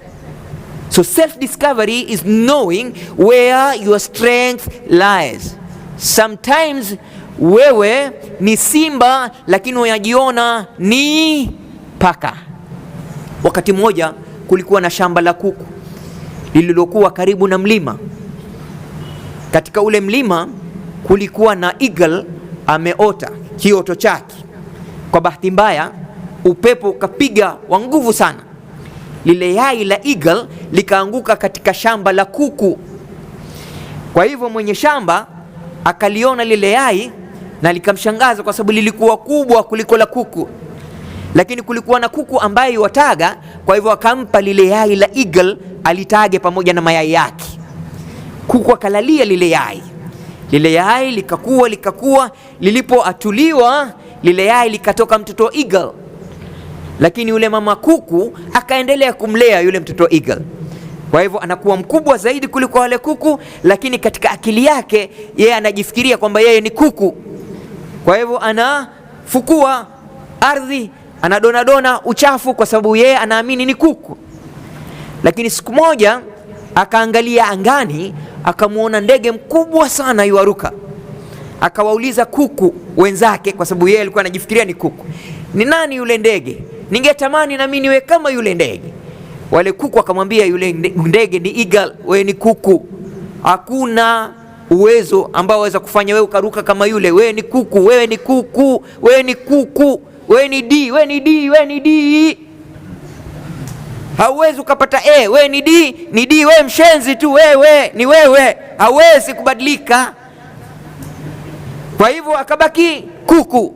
So self-discovery is knowing where your strength lies. Sometimes wewe ni simba lakini unajiona ni paka. Wakati mmoja kulikuwa na shamba la kuku lililokuwa karibu na mlima. Katika ule mlima kulikuwa na eagle ameota kioto chake. Kwa bahati mbaya upepo ukapiga wa nguvu sana. Lile yai la eagle likaanguka katika shamba la kuku. Kwa hivyo mwenye shamba akaliona lile yai na likamshangaza kwa sababu lilikuwa kubwa kuliko la kuku. Lakini kulikuwa na kuku ambaye yuwataga, kwa hivyo akampa lile yai la eagle alitage pamoja na mayai yake. Kuku akalalia lile yai. Lile yai likakua, lilipoatuliwa lile yai likatoka mtoto wa eagle. Lakini yule mama kuku akaendelea kumlea yule mtoto wa eagle. Kwa hivyo anakuwa mkubwa zaidi kuliko wale kuku, lakini katika akili yake yeye anajifikiria kwamba yeye ni kuku. Kwa hivyo anafukua ardhi, anadonadona uchafu kwa sababu yeye anaamini ni kuku. Lakini siku moja akaangalia angani, akamuona ndege mkubwa sana yuaruka. Akawauliza kuku wenzake kwa sababu yeye alikuwa anajifikiria ni kuku, ni nani yule ndege? Ningetamani na mimi niwe kama yule ndege. Wale kuku akamwambia yule ndege, ni eagle, wewe ni kuku. Hakuna uwezo ambao waweza kufanya wewe ukaruka kama yule. Wewe ni kuku, wewe ni kuku, wewe ni kuku, wewe ni D, wewe ni D, wewe ni D. Hauwezi ukapata A, wewe ni D, ni D, wewe mshenzi tu, wewe ni wewe, hauwezi kubadilika. Kwa hivyo akabaki kuku.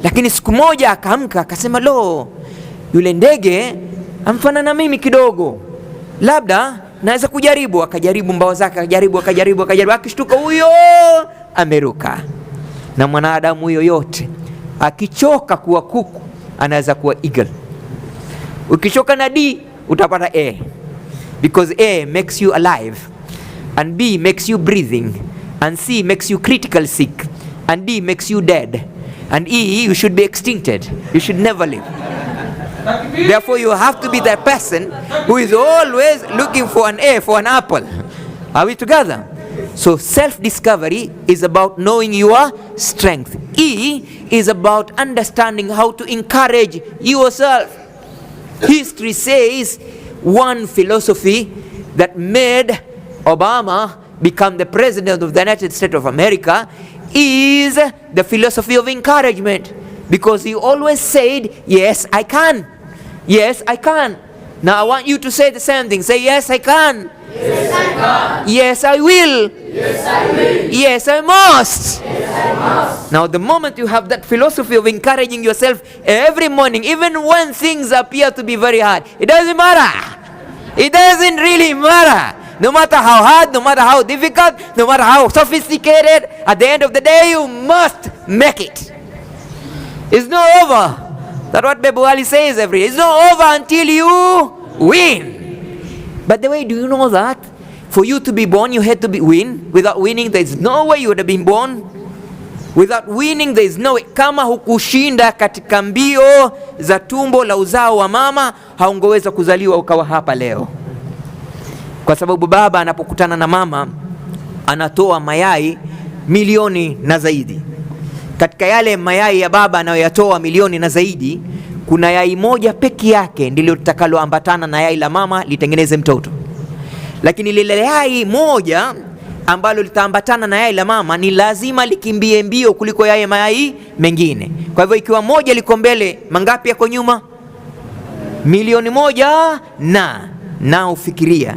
Lakini siku moja akaamka akasema, lo, yule ndege amfanana na mimi kidogo, labda naweza kujaribu. Akajaribu mbawa zake, akajaribu, akishtuka huyo ameruka. Na mwanadamu yoyote akichoka kuwa kuku anaweza kuwa eagle. Ukichoka na D utapata A, because A makes you alive, and B makes you breathing, and C makes you critical sick, and D makes you dead, and E you should be extincted, you should never live. Therefore you have to be that person who is always looking for an A, for an apple. Are we together? So self-discovery is about knowing your strength. E is about understanding how to encourage yourself. History says one philosophy that made Obama become the president of the United States of America is the philosophy of encouragement, because he always said, yes, I can. Yes, I can. Now I want you to say the same thing. Say, yes, I can. Yes, I can. Yes, I will. Yes, I will. Yes, I must. Yes, I must. Now the moment you have that philosophy of encouraging yourself every morning, even when things appear to be very hard, it doesn't matter. It doesn't really matter. No matter how hard, no matter how difficult, no matter how sophisticated, at the end of the day you must make it. It's not over. That's what Babu Ali says every day. It's not over until you win. But the way, do you know that? For you to be born, you had to win. Without winning, there is no way you would have been born. Without winning, there is no way. Kama hukushinda katika mbio za tumbo la uzao wa mama, haungeweza kuzaliwa ukawa hapa leo. Kwa sababu baba anapokutana na mama, anatoa mayai milioni na zaidi. Katika yale mayai ya baba anayoyatoa milioni na zaidi, kuna yai moja peke yake ndilo litakaloambatana na yai la mama litengeneze mtoto. Lakini lile yai moja ambalo litaambatana na yai la mama ni lazima likimbie mbio kuliko mayai mengine. Kwa hivyo ikiwa moja liko mbele, mangapi yako nyuma? milioni moja na ufikiria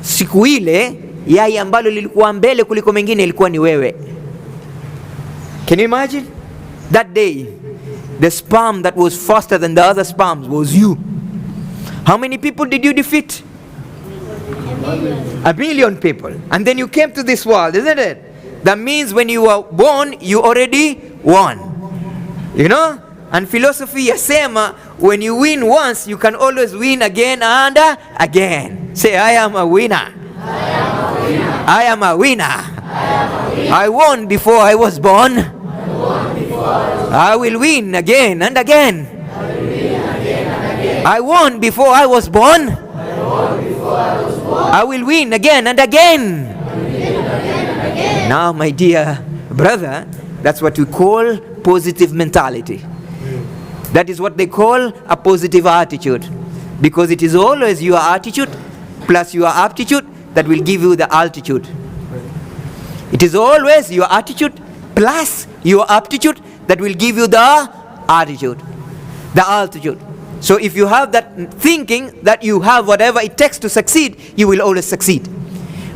siku ile yai ambalo lilikuwa mbele kuliko mengine ilikuwa ni wewe. Can you imagine? That day, the sperm that was faster than the other sperms was you. How many people did you defeat? A million people. And then you came to this world, isn't it? That means when you were born, you already won. You know? And philosophy yasema, when you win once, you can always win again and again. Say, I am a winner. I am a winner. I won before I was born. I will win again and again. I won before I was born. I will win again and again. Now, my dear brother, that's what we call positive mentality. That is what they call a positive attitude. Because it is always your attitude plus your aptitude that will give you the altitude. It is always your attitude plus your aptitude that will give you the attitude, the altitude. So if you have that thinking that you have whatever it takes to succeed, you will always succeed.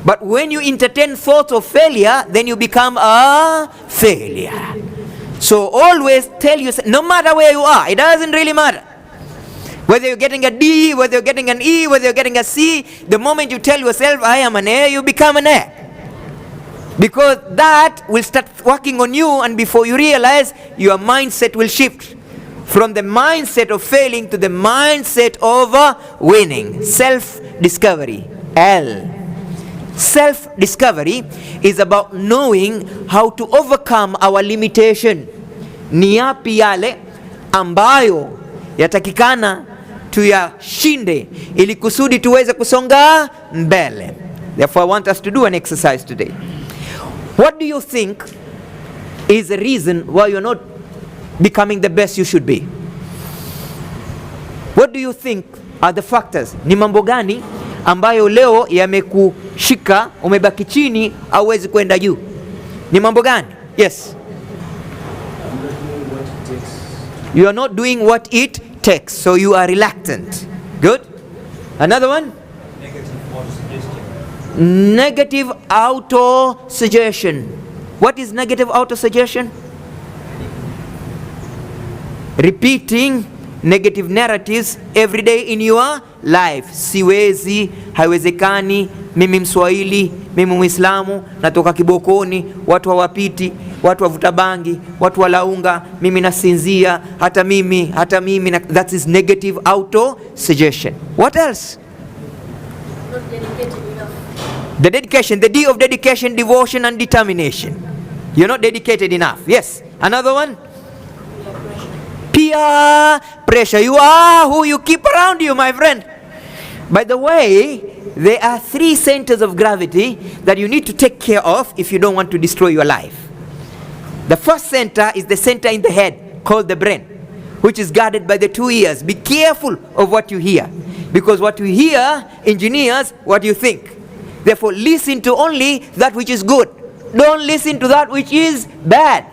But when you entertain thoughts of failure, then you become a failure. So always tell yourself, no matter where you are, it doesn't really matter. Whether you're getting a D, whether you're getting an E, whether you're getting a C, the moment you tell yourself, I am an A, you become an A. Because that will start working on you, and before you realize, your mindset will shift from the mindset of failing to the mindset of winning. Self-discovery. L. Self-discovery is about knowing how to overcome our limitation. Ni yapi yale ambayo yatakikana tuyashinde ili kusudi tuweze kusonga mbele. Therefore I want us to do an exercise today. What do you think is the reason why you're not becoming the best you should be? What do you think are the factors? Ni mambo gani ambayo leo yamekushika umebaki chini au huwezi kwenda juu? Ni mambo gani? Yes. You are not doing what it takes, so you are reluctant. Good. Another one? Negative auto-suggestion. What is negative auto-suggestion? Repeating negative narratives every day in your life. Siwezi, haiwezekani, mimi Mswahili, mimi Muislamu, natoka kibokoni, watu hawapiti, watu wavuta bangi, watu walaunga, mimi nasinzia, hata mimi. That is negative auto-suggestion. What else? Not dedicated enough. The dedication, the D of dedication, devotion and determination. You're not dedicated enough. Yes. Another one? Peer pressure. You are who you keep around you, my friend. By the way, there are 3 centers of gravity that you need to take care of if you don't want to destroy your life. The first center is the center in the head called the brain, which is guarded by the 2 ears. Be careful of what you hear, because what you hear engineers what you think. Therefore, listen to only that which is good. Don't listen to that which is bad,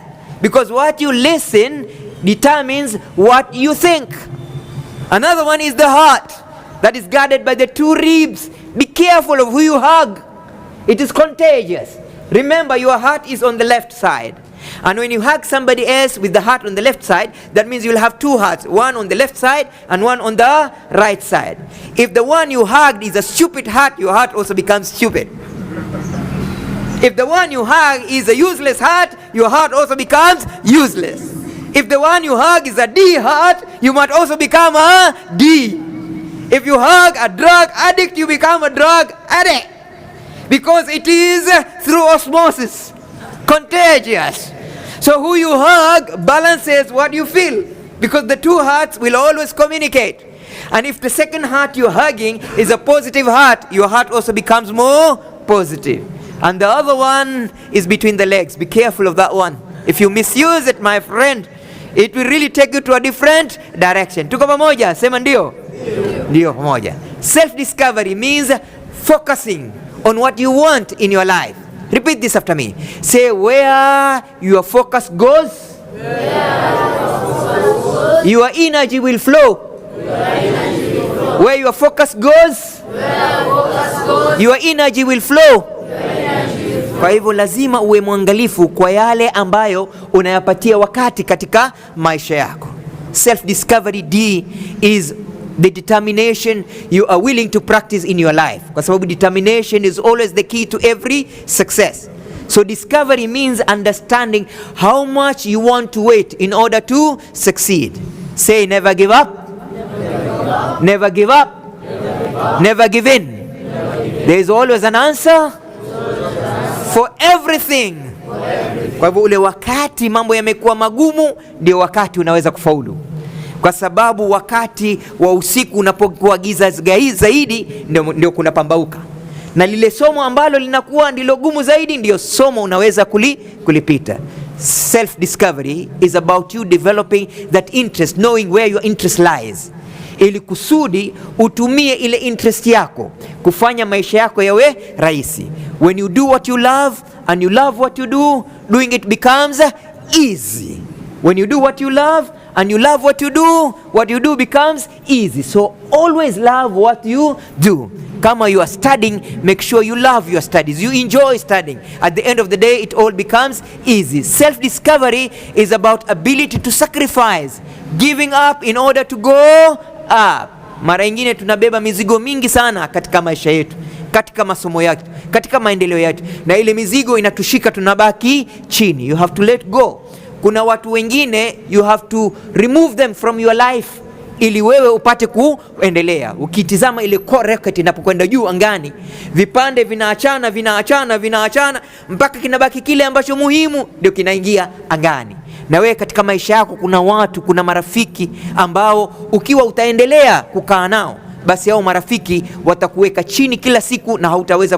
because what you listen determines what you think. Another one is the heart, that is guarded by the 2 ribs. Be careful of who you hug. It is contagious. Remember, your heart is on the left side. And when you hug somebody else with the heart on the left side, that means you'll have 2 hearts, one on the left side and one on the right side. If the one you hugged is a stupid heart, your heart also becomes stupid. If the one you hug is a useless heart, your heart also becomes useless. If the one you hug is a D heart, you might also become a D. If you hug a drug addict, you become a drug addict. Because it is through osmosis, contagious. So who you hug balances what you feel, because the 2 hearts will always communicate. And if the second heart you're hugging is a positive heart, your heart also becomes more positive. And the other one is between the legs. Be careful of that one. If you misuse it, my friend, it will really take you to a different direction. Tuko pamoja? Sema ndio. Ndio pamoja. Self-discovery means focusing on what you want in your life. Repeat this after me. Say, where your focus goes, your energy will flow. Where your focus goes, your energy will flow. Kwa hivyo lazima uwe mwangalifu kwa yale ambayo unayapatia wakati katika maisha yako. Self discovery D is the determination you are willing to practice in your life, kwa sababu determination is always the key to every success. So discovery means understanding how much you want to wait in order to succeed. Say never give up, never give up, never give in. There is always an answer for everything. Kwa hivyo ule wakati mambo yamekuwa magumu, ndio wakati unaweza kufaulu, kwa sababu wakati wa usiku unapokuwa giza zaidi ndio kuna pambauka, na lile somo ambalo linakuwa ndilo gumu zaidi ndio somo unaweza kulipita. Self discovery is about you developing that interest, knowing where your interest lies, ili kusudi utumie ile interest yako kufanya maisha yako yawe rahisi. When you do what you love and you love what you do, doing it becomes easy. When you do what you love and you love what you do becomes easy. So always love what you do. Kama you are studying, make sure you love your studies, you enjoy studying. At the end of the day, it all becomes easy. Self-discovery is about ability to sacrifice, giving up in order to go up. Mara nyingine tunabeba mizigo mingi sana katika maisha yetu, katika masomo yetu, katika maendeleo yetu, na ile mizigo inatushika, tunabaki chini. You have to let go. Kuna watu wengine you have to remove them from your life ili wewe upate kuendelea. Ukitizama ile rocket inapokwenda juu angani, vipande vinaachana mpaka kinabaki kile ambacho muhimu ndio kinaingia angani. Na wewe katika maisha yako kuna watu, kuna marafiki ambao ukiwa utaendelea kukaa nao, basi hao marafiki watakuweka chini kila siku na hautaweza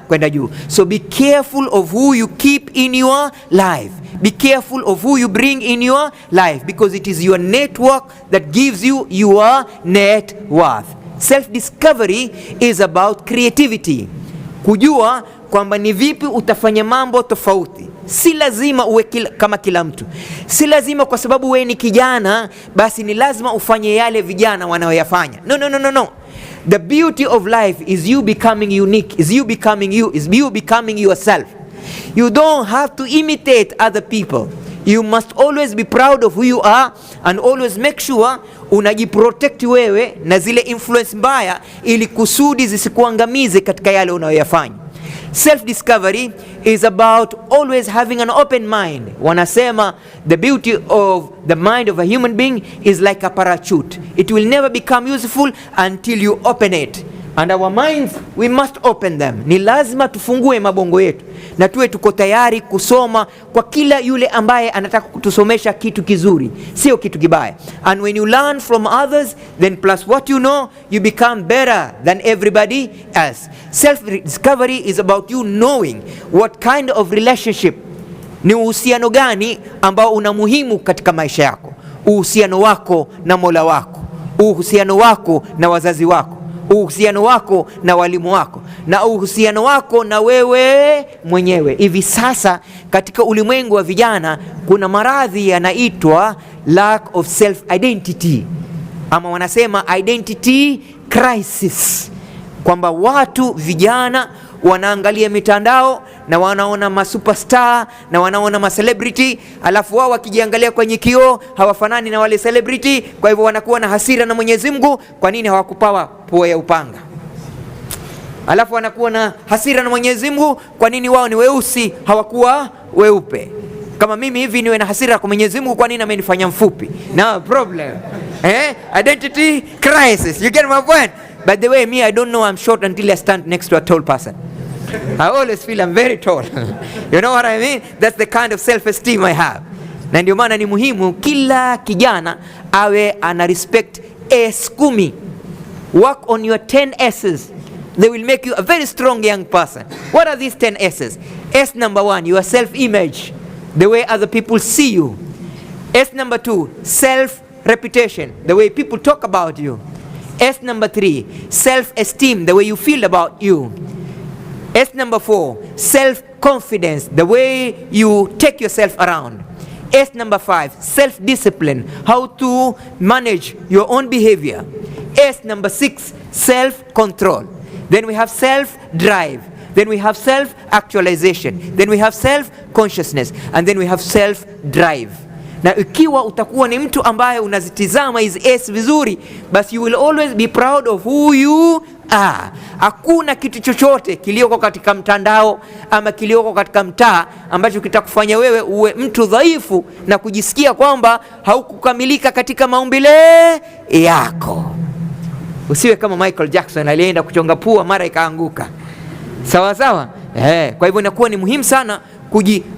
kwenda juu. So be careful of who you keep in your life. Be careful of who you bring in your life, because it is your network that gives you your net worth. Self-discovery is about creativity. Kujua kwamba ni vipi utafanya mambo tofauti. Si lazima uwe kama kila mtu. Si lazima kwa sababu wewe ni kijana basi ni lazima ufanye yale vijana wanaoyafanya. No. The beauty of life is you becoming unique, is you becoming yourself. You don't have to imitate other people. You must always be proud of who you are and always make sure unajiprotect wewe na zile influence mbaya ili kusudi zisikuangamize katika yale unayoyafanya. Self-discovery is about always having an open mind. Wanasema the beauty of the mind of a human being is like a parachute. It will never become useful until you open it. And our minds, we must open them. Ni lazima tufungue mabongo yetu na tuwe tuko tayari kusoma kwa kila yule ambaye anataka kutusomesha kitu kizuri, sio kitu kibaya. And when you learn from others, then plus what you know, you become better than everybody else. Self-discovery is about you knowing what kind of relationship, ni uhusiano gani ambao una muhimu katika maisha yako. Uhusiano wako na Mola wako, uhusiano wako na wazazi wako, uhusiano wako na walimu wako, na uhusiano wako na wewe mwenyewe. Hivi sasa katika ulimwengu wa vijana kuna maradhi yanaitwa lack of self identity, ama wanasema identity crisis, kwamba watu vijana wanaangalia mitandao na wanaona masuperstar na wanaona macelebrity, alafu wao wakijiangalia kwenye kioo hawafanani na wale celebrity. Kwa hivyo wanakuwa na hasira na Mwenyezi Mungu, kwa nini hawakupawa pua ya upanga? Alafu wanakuwa na hasira na Mwenyezi Mungu, kwa nini wao ni weusi hawakuwa weupe? Kama mimi hivi niwe na hasira kwa Mwenyezi Mungu, kwa nini amenifanya mfupi? No problem. Identity crisis. You get my point? By the way, me, I don't know I'm short until I stand next to a tall person. I always feel I'm very tall. You know what I mean? That's the kind of self-esteem I have. Na ndio maana ni muhimu kila kijana awe ana respect S10. Work on your 10 S's. They will make you a very strong young person. What are these 10 S's? S number 1, your self-image, the way other people see you. S number 2, self-reputation, the way people talk about you. S number 3, self-esteem, the way you feel about you. S number 4, self-confidence, the way you take yourself around. S number 5, self-discipline, how to manage your own behavior. S, number 6, self-control. Then we have self-drive. Then we have self-actualization. Then we have self-consciousness. And then we have self-drive. Na ikiwa utakuwa ni mtu ambaye unazitizama hizi S vizuri, basi you will always be proud of who you are. Hakuna kitu chochote kilioko katika mtandao ama kilioko katika mtaa ambacho kitakufanya wewe uwe mtu dhaifu na kujisikia kwamba haukukamilika katika maumbile yako. Usiwe kama Michael Jackson alienda kuchonga pua mara ikaanguka. Sawa sawa? Kwa hivyo inakuwa ni muhimu sana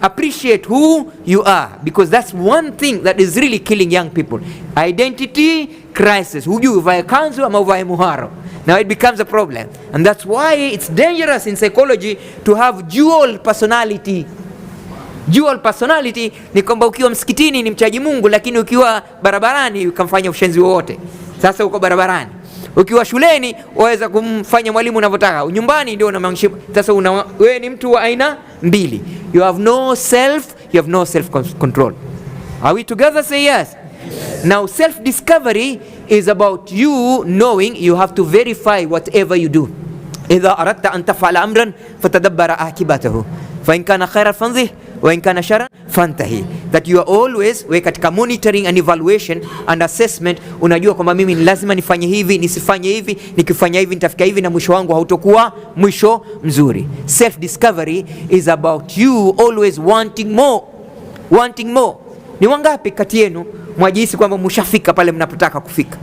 appreciate who you are, because that's one thing that is really killing young people. Identity crisis. Hujui uvae kanzu ama uvae muharo. Now it becomes a problem, and that's why it's dangerous in psychology to have dual personality. Dual personality ni kwamba ukiwa msikitini ni mchaji Mungu, lakini ukiwa barabarani ukamfanya ushenzi wowote. Sasa uko barabarani. Ukiwa shuleni waweza kumfanya mwalimu unavyotaka. Nyumbani ndio unamaanisha. Sasa wewe ni mtu wa aina mbili. You have no self control. Are we together? Say yes. Now self discovery is about you knowing you have to verify whatever you do. إذا أردت أن تفعل أمرا فتدبر عاقبته فإن كان خيرا فانظه وإن كان شرا فانتهي. That you are always katika monitoring and evaluation and assessment. Unajua kwamba mimi ni lazima nifanye hivi, nisifanye hivi, nikifanya hivi nitafika hivi na mwisho wangu hautokuwa mwisho mzuri. Self discovery is about you always wanting more. Wanting more. Ni wangapi kati yenu mwajihisi kwamba mshafika pale mnapotaka kufika?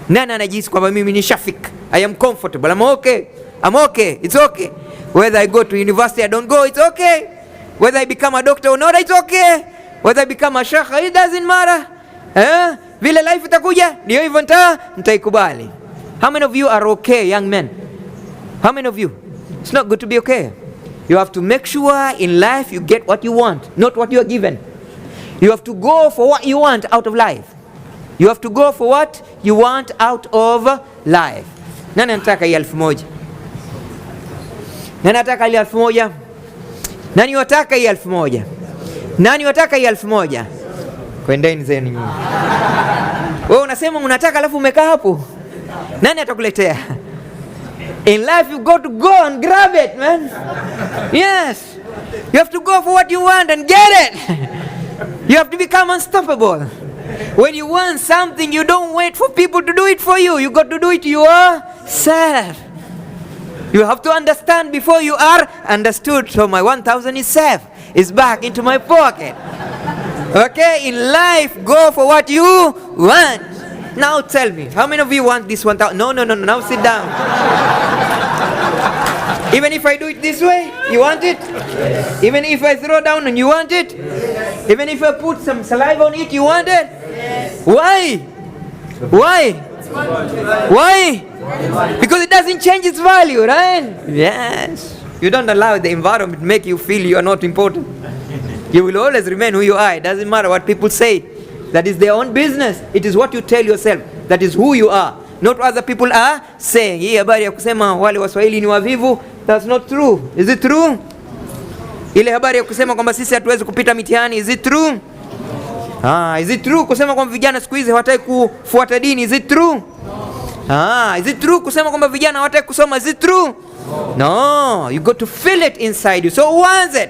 Nani anajihisi kwamba mimi nishafika? I am comfortable. I'm okay. It's okay. Whether I go to university, I don't go, it's okay. Whether I become a doctor or not, it's okay. Whether I become a sheikh, it doesn't matter. Vile life itakuja, ndio hivyo nitaikubali. How many of you are okay, young men? How many of you? It's not good to be okay. You have to make sure in life you get what you want, not what you are given. You have to go for what you want out of life. You have to go for what you want out of life. Nani anataka hii 1000? Nani anataka hii 1000? Nani wataka hii 1000? Nani wataka hii 1000? Kwendeni zenu nyinyi. Wewe unasema unataka alafu umekaa hapo. Nani atakuletea? In life you got to go and grab it, man. Yes. You have to go for what you want and get it. You have to become unstoppable. When you want something, you don't wait for people to do it for you. You got to do it yourself. You have to understand before you are understood. So my 1000 is safe. It's back into my pocket. Okay, in life, go for what you want. Now tell me, how many of you want this 1000? No. Now sit down. Even if I do it this way, you want it? Yes. Even if I throw down and you want it? Yes. Even if I put some saliva on it, you want it? Yes. Why? Because it doesn't change its value, right? Yes. You don't allow the environment to make you feel you are not important. You will always remain who you are. It doesn't matter what people say. That is their own business. It is what you tell yourself. That is who you are. Not what other people are saying. Hii habari ya kusema wale Waswahili ni wavivu, that's not true. Is it true? Ile habari ya kusema kwamba sisi hatuwezi kupita mitihani, is it true? Is it true kusema kwamba vijana siku hizi hawataki kufuata dini, is it true? Is it true kusema kwamba vijana hawataki kusoma, is it true? No, you got to feel it inside you. So who wants it?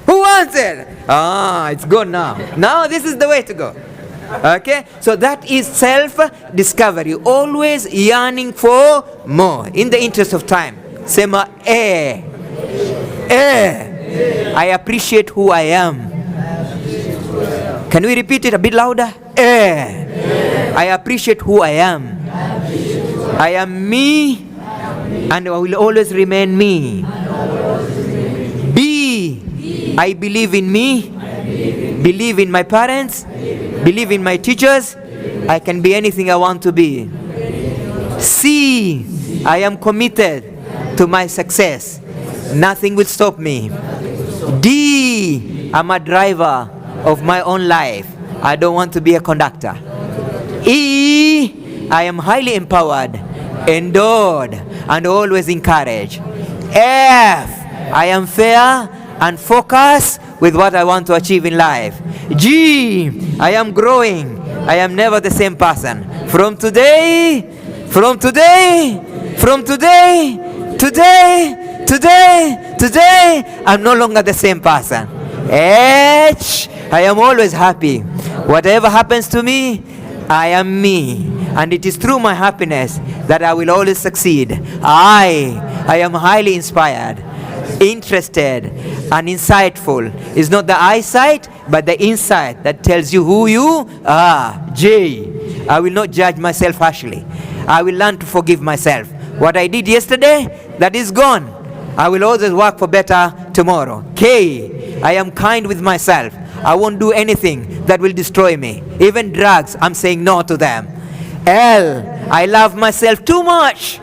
Who wants it? It's gone now. Now this is the way to go. Okay, so that is self-discovery. Always yearning for more. In the interest of time, sema I appreciate who I am. Can we repeat it a bit louder? I appreciate who I am. I am me, and I will always remain me. B, I believe in me. Believe in my parents. Believe in my teachers. I can be anything I want to be. C, I am committed to my success. Nothing will stop me. D, I'm a driver of my own life. I don't want to be a conductor. E, I am highly empowered, endured, and always encouraged. F, I am fair and focused with what I want to achieve in life. G, I am growing. I am never the same person. From today From today, today, I'm no longer the same person. I am always happy. Whatever happens to me, I am me. And it is through my happiness that I will always succeed. I am highly inspired, interested, and insightful. It's not the eyesight, but the insight that tells you who you are. J. I will not judge myself harshly. I will learn to forgive myself. What I did yesterday, that is gone. I will always work for better tomorrow. K. I am kind with myself. I won't do anything that will destroy me. Even drugs, I'm saying no to them. L. I love myself too much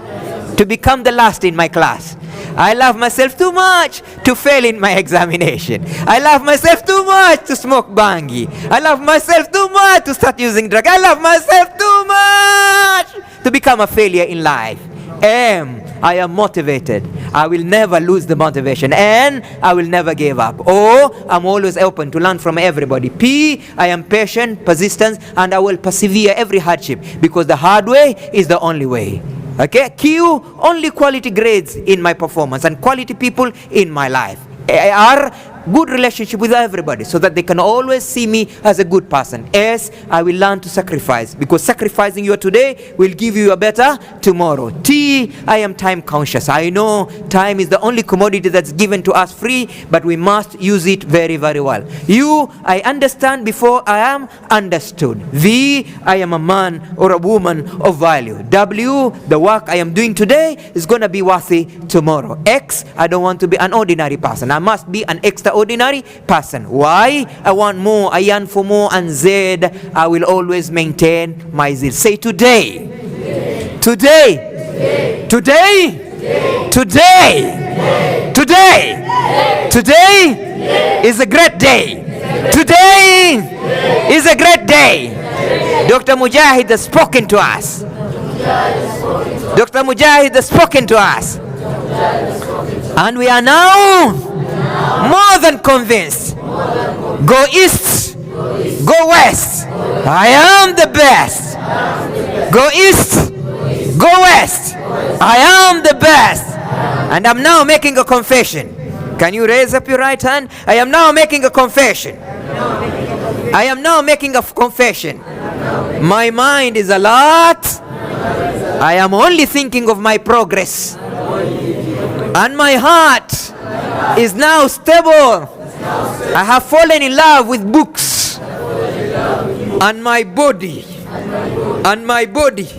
to become the last in my class. I love myself too much to fail in my examination. I love myself too much to smoke bangi. I love myself too much to start using drugs. I love myself too much to become a failure in life. M. I am motivated. I will never lose the motivation. N. I will never give up. O. I'm always open to learn from everybody. P. I am patient, persistent, and I will persevere every hardship because the hard way is the only way. Okay? Q. Only quality grades in my performance and quality people in my life. R. Good relationship with everybody so that they can always see me as a good person. S. I will learn to sacrifice because sacrificing your today will give you a better tomorrow. T. I am time conscious. I know time is the only commodity that's given to us free, but we must use it very, very well. U. I understand before I am understood. V. I am a man or a woman of value. W. The work I am doing today is going to be worthy tomorrow. X. I don't want to be an ordinary person. I must be an extraordinary person. Why? I want more, I yearn for more. And Z, I will always maintain my zeal. Say today. Today. Today. Today. Today is a great day. Today is a great day. Dr. Mujahid has spoken to us. Dr. Mujahid has spoken to us. And we are now more than convinced. Go east, go west. I am the best. Go east, go west. I am the best. And I'm now making a confession. Can you raise up your right hand? I am now making a confession. I am now making a confession. My mind is alert. I am only thinking of my progress. And my heart is now stable. I have fallen in love with books. And my body. My body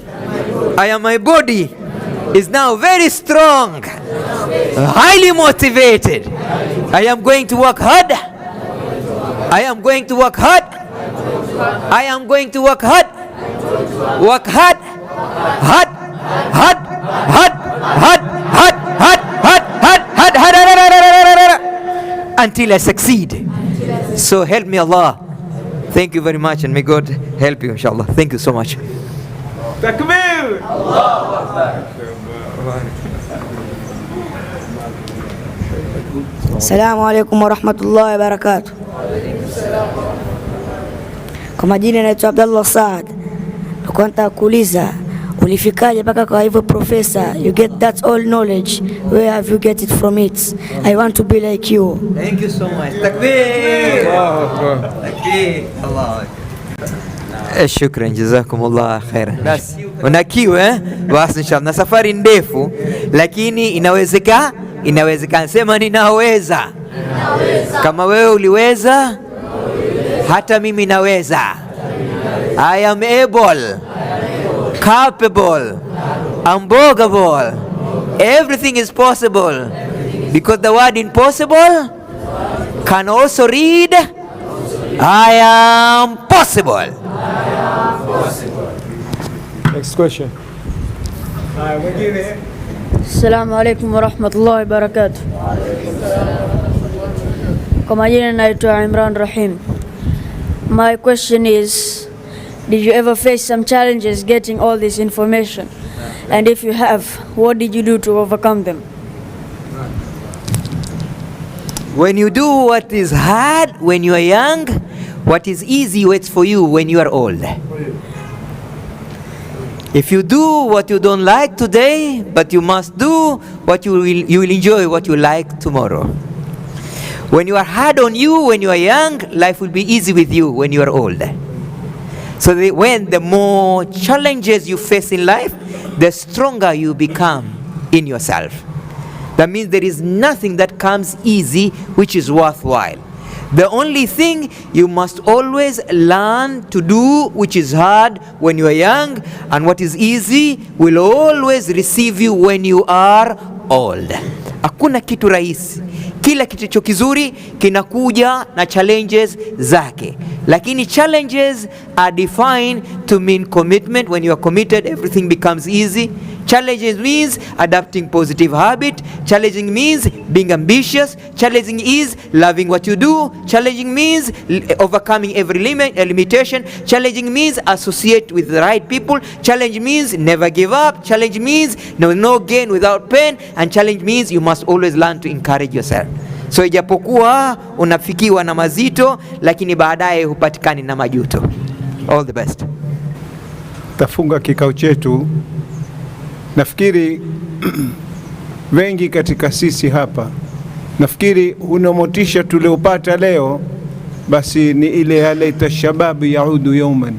is now very strong, highly motivated. I am going to work hard. I am going to work hard. I am going to work hard. Work hard. Hard. Hard. Hard. Hard. Hard. Hard. Hard. Hard. Until I succeed. So help me Allah. Thank you very much, and may God help you, inshallah. Thank you so much. Takbir! Allahu Akbar. Assalamu alaikum warahmatullahi wabarakatuh. Kwa majina naitwa Abdullah Saad. Nilikuwa nataka kuuliza ulifikaje mpaka kwa hivyo professor? You get that all knowledge. Where have you get it from it? I want to be like you. Thank you so much. Takbir! Takbir! Allah. Shukran, jazakumullah khairan. Basi una kiu basi inshallah. Na safari ndefu lakini inawezekana. Sema ninaweza. Kama wewe uliweza, hata mimi naweza. I am able, capable, unbogable. Everything is possible because the word impossible can also read I am possible. Next question. Assalamu alaikum warahmatullahi wabarakatuh. Kwa majina naitwa Imran Rahim. My question is, did you ever face some challenges getting all this information? And if you have, what did you do to overcome them? When you do what is hard when you are young, what is easy waits for you when you are old. If you do what you don't like today, but you must do what you will enjoy what you like tomorrow. When you are hard on you when you are young, life will be easy with you when you are old. So when the more challenges you face in life, the stronger you become in yourself. That means there is nothing that comes easy which is worthwhile. The only thing you must always learn to do which is hard when you are young, and what is easy will always receive you when you are old. Hakuna kitu rahisi. Kila kitu kizuri kinakuja na challenges zake, lakini challenges are defined to mean commitment. When you are committed, everything becomes easy. Challenges means adapting positive habit. Challenging means being ambitious. Challenging is loving what you do. Challenging means overcoming every limitation. Challenging means associate with the right people. Challenge means never give up. Challenge means no gain without pain. And challenge means you must always learn to encourage yourself. So ijapokuwa unafikiwa na mazito, lakini baadaye hupatikani na majuto. All the best. Tafunga kikao chetu. Nafikiri wengi katika sisi hapa, nafikiri unamotisha tuliopata leo basi ni ile ya laita shababu yaudu yawman.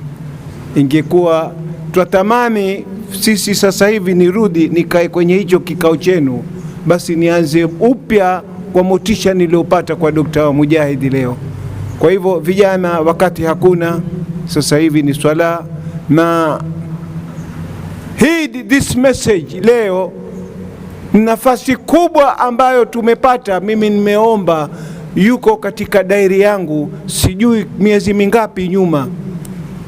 Ingekuwa twatamani sisi sasa hivi nirudi nikae kwenye hicho kikao chenu, basi nianze upya kwa motisha niliopata kwa Dr. Mujahid leo. Kwa hivyo vijana, wakati hakuna, sasa hivi ni swala, na this message leo nafasi kubwa ambayo tumepata. Mimi nimeomba, yuko katika dairi yangu, sijui miezi mingapi nyuma,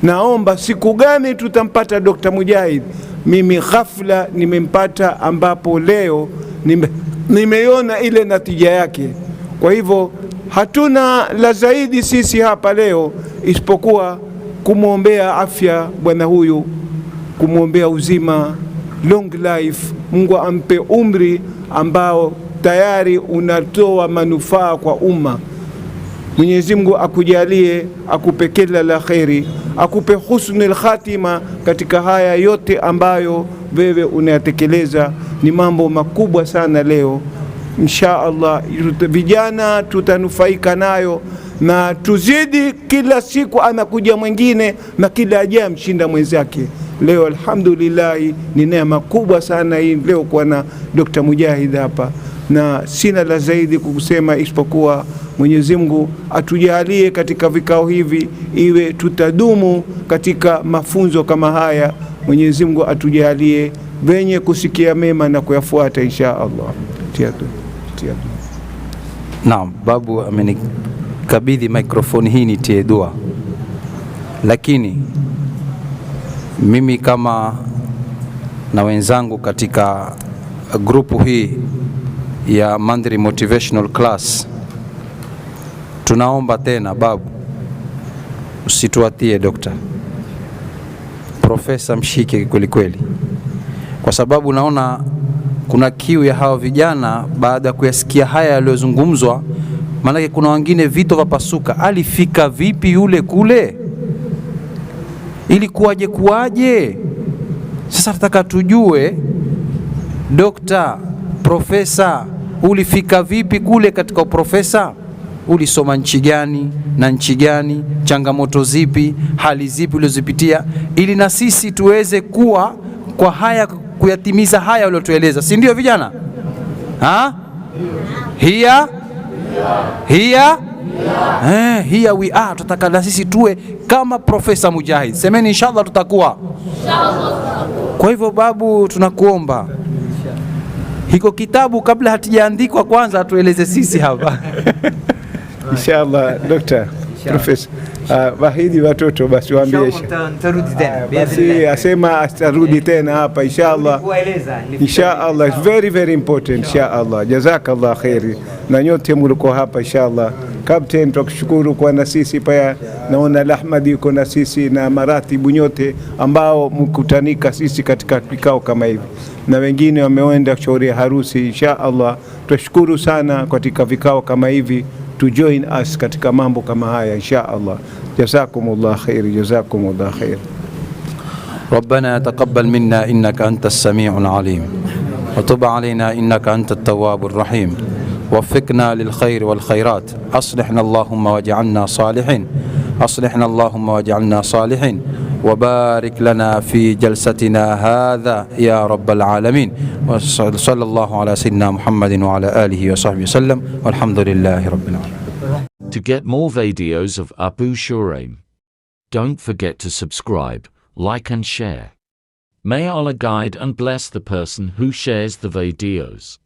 naomba siku gani tutampata Dr. Mujahid. Mimi ghafla nimempata, ambapo leo nimeiona ile natija yake. Kwa hivyo hatuna la zaidi sisi hapa leo isipokuwa kumwombea afya bwana huyu, kumwombea uzima, long life. Mungu ampe umri ambao tayari unatoa manufaa kwa umma. Mwenyezi Mungu akujalie, akupe kila la kheri, akupe husnul khatima katika haya yote ambayo wewe unayatekeleza. Ni mambo makubwa sana leo. Insha Allah vijana tutanufaika nayo, na tuzidi, kila siku anakuja mwingine na kila ajaye mshinda mwenzake. Leo alhamdulillah ni neema kubwa sana hii leo kuwa na Dr. Mujahid hapa, na sina la zaidi kusema isipokuwa Mwenyezi Mungu atujalie katika vikao hivi iwe tutadumu katika mafunzo kama haya. Mwenyezi Mungu atujalie wenye kusikia mema na kuyafuata insha Allah. Naam, babu amenikabidhi microphone hii nitie dua, lakini mimi kama na wenzangu katika grupu hii ya Mandri Motivational Class tunaomba tena, babu usituatie dokta, profesa mshike kweli kweli, kwa sababu naona kuna kiu ya hawa vijana baada ya kuyasikia haya yaliyozungumzwa. Maana kuna wengine vito vapasuka, alifika vipi yule kule, ili kuwaje? Sasa nataka tujue, dokta, profesa, ulifika vipi kule katika uprofesa? Ulisoma nchi gani na nchi gani? Changamoto zipi, hali zipi ulizozipitia, ili na sisi tuweze kuwa kwa haya, kuyatimiza haya uliotueleza, si ndio vijana? Here we are. Tutaka na sisi tuwe kama Profesa Mujahid. Semeni inshallah tutakuwa. Kwa hivyo babu, tunakuomba hiko kitabu kabla hatijaandikwa kwanza atueleze sisi hapa. Inshallah Dr. Profesa wahidi watoto basi waambie basi asema atarudi tena hapa inshallah. Inshallah it's very very important inshallah. Jazakallah khairi na nyote mliko hapa inshallah. Captain, tukushukuru kwa na sisi pia, naona Ahmad yuko na sisi na maratibu nyote ambao mkutanika sisi katika vikao kama hivi, na wengine wameenda shauri harusi inshallah. Tushukuru sana katika vikao kama hivi to join us katika mambo kama haya inshallah. Jazakumullah khair, jazakumullah khair. ربنا تقبل منا إنك أنت السميع العليم وتب علينا إنك أنت التواب الرحيم وفقنا للخير والخيرات أصلحنا اللهم واجعلنا صالحين أصلحنا اللهم واجعلنا صالحين وبارك لنا في جلستنا هذا يا رب العالمين وصلى الله على سيدنا محمد وعلى آله وصحبه وسلم والحمد لله رب العالمين. To get more videos of Abu Shuraim, don't forget to subscribe, like and share. May Allah guide and bless the person who shares the videos.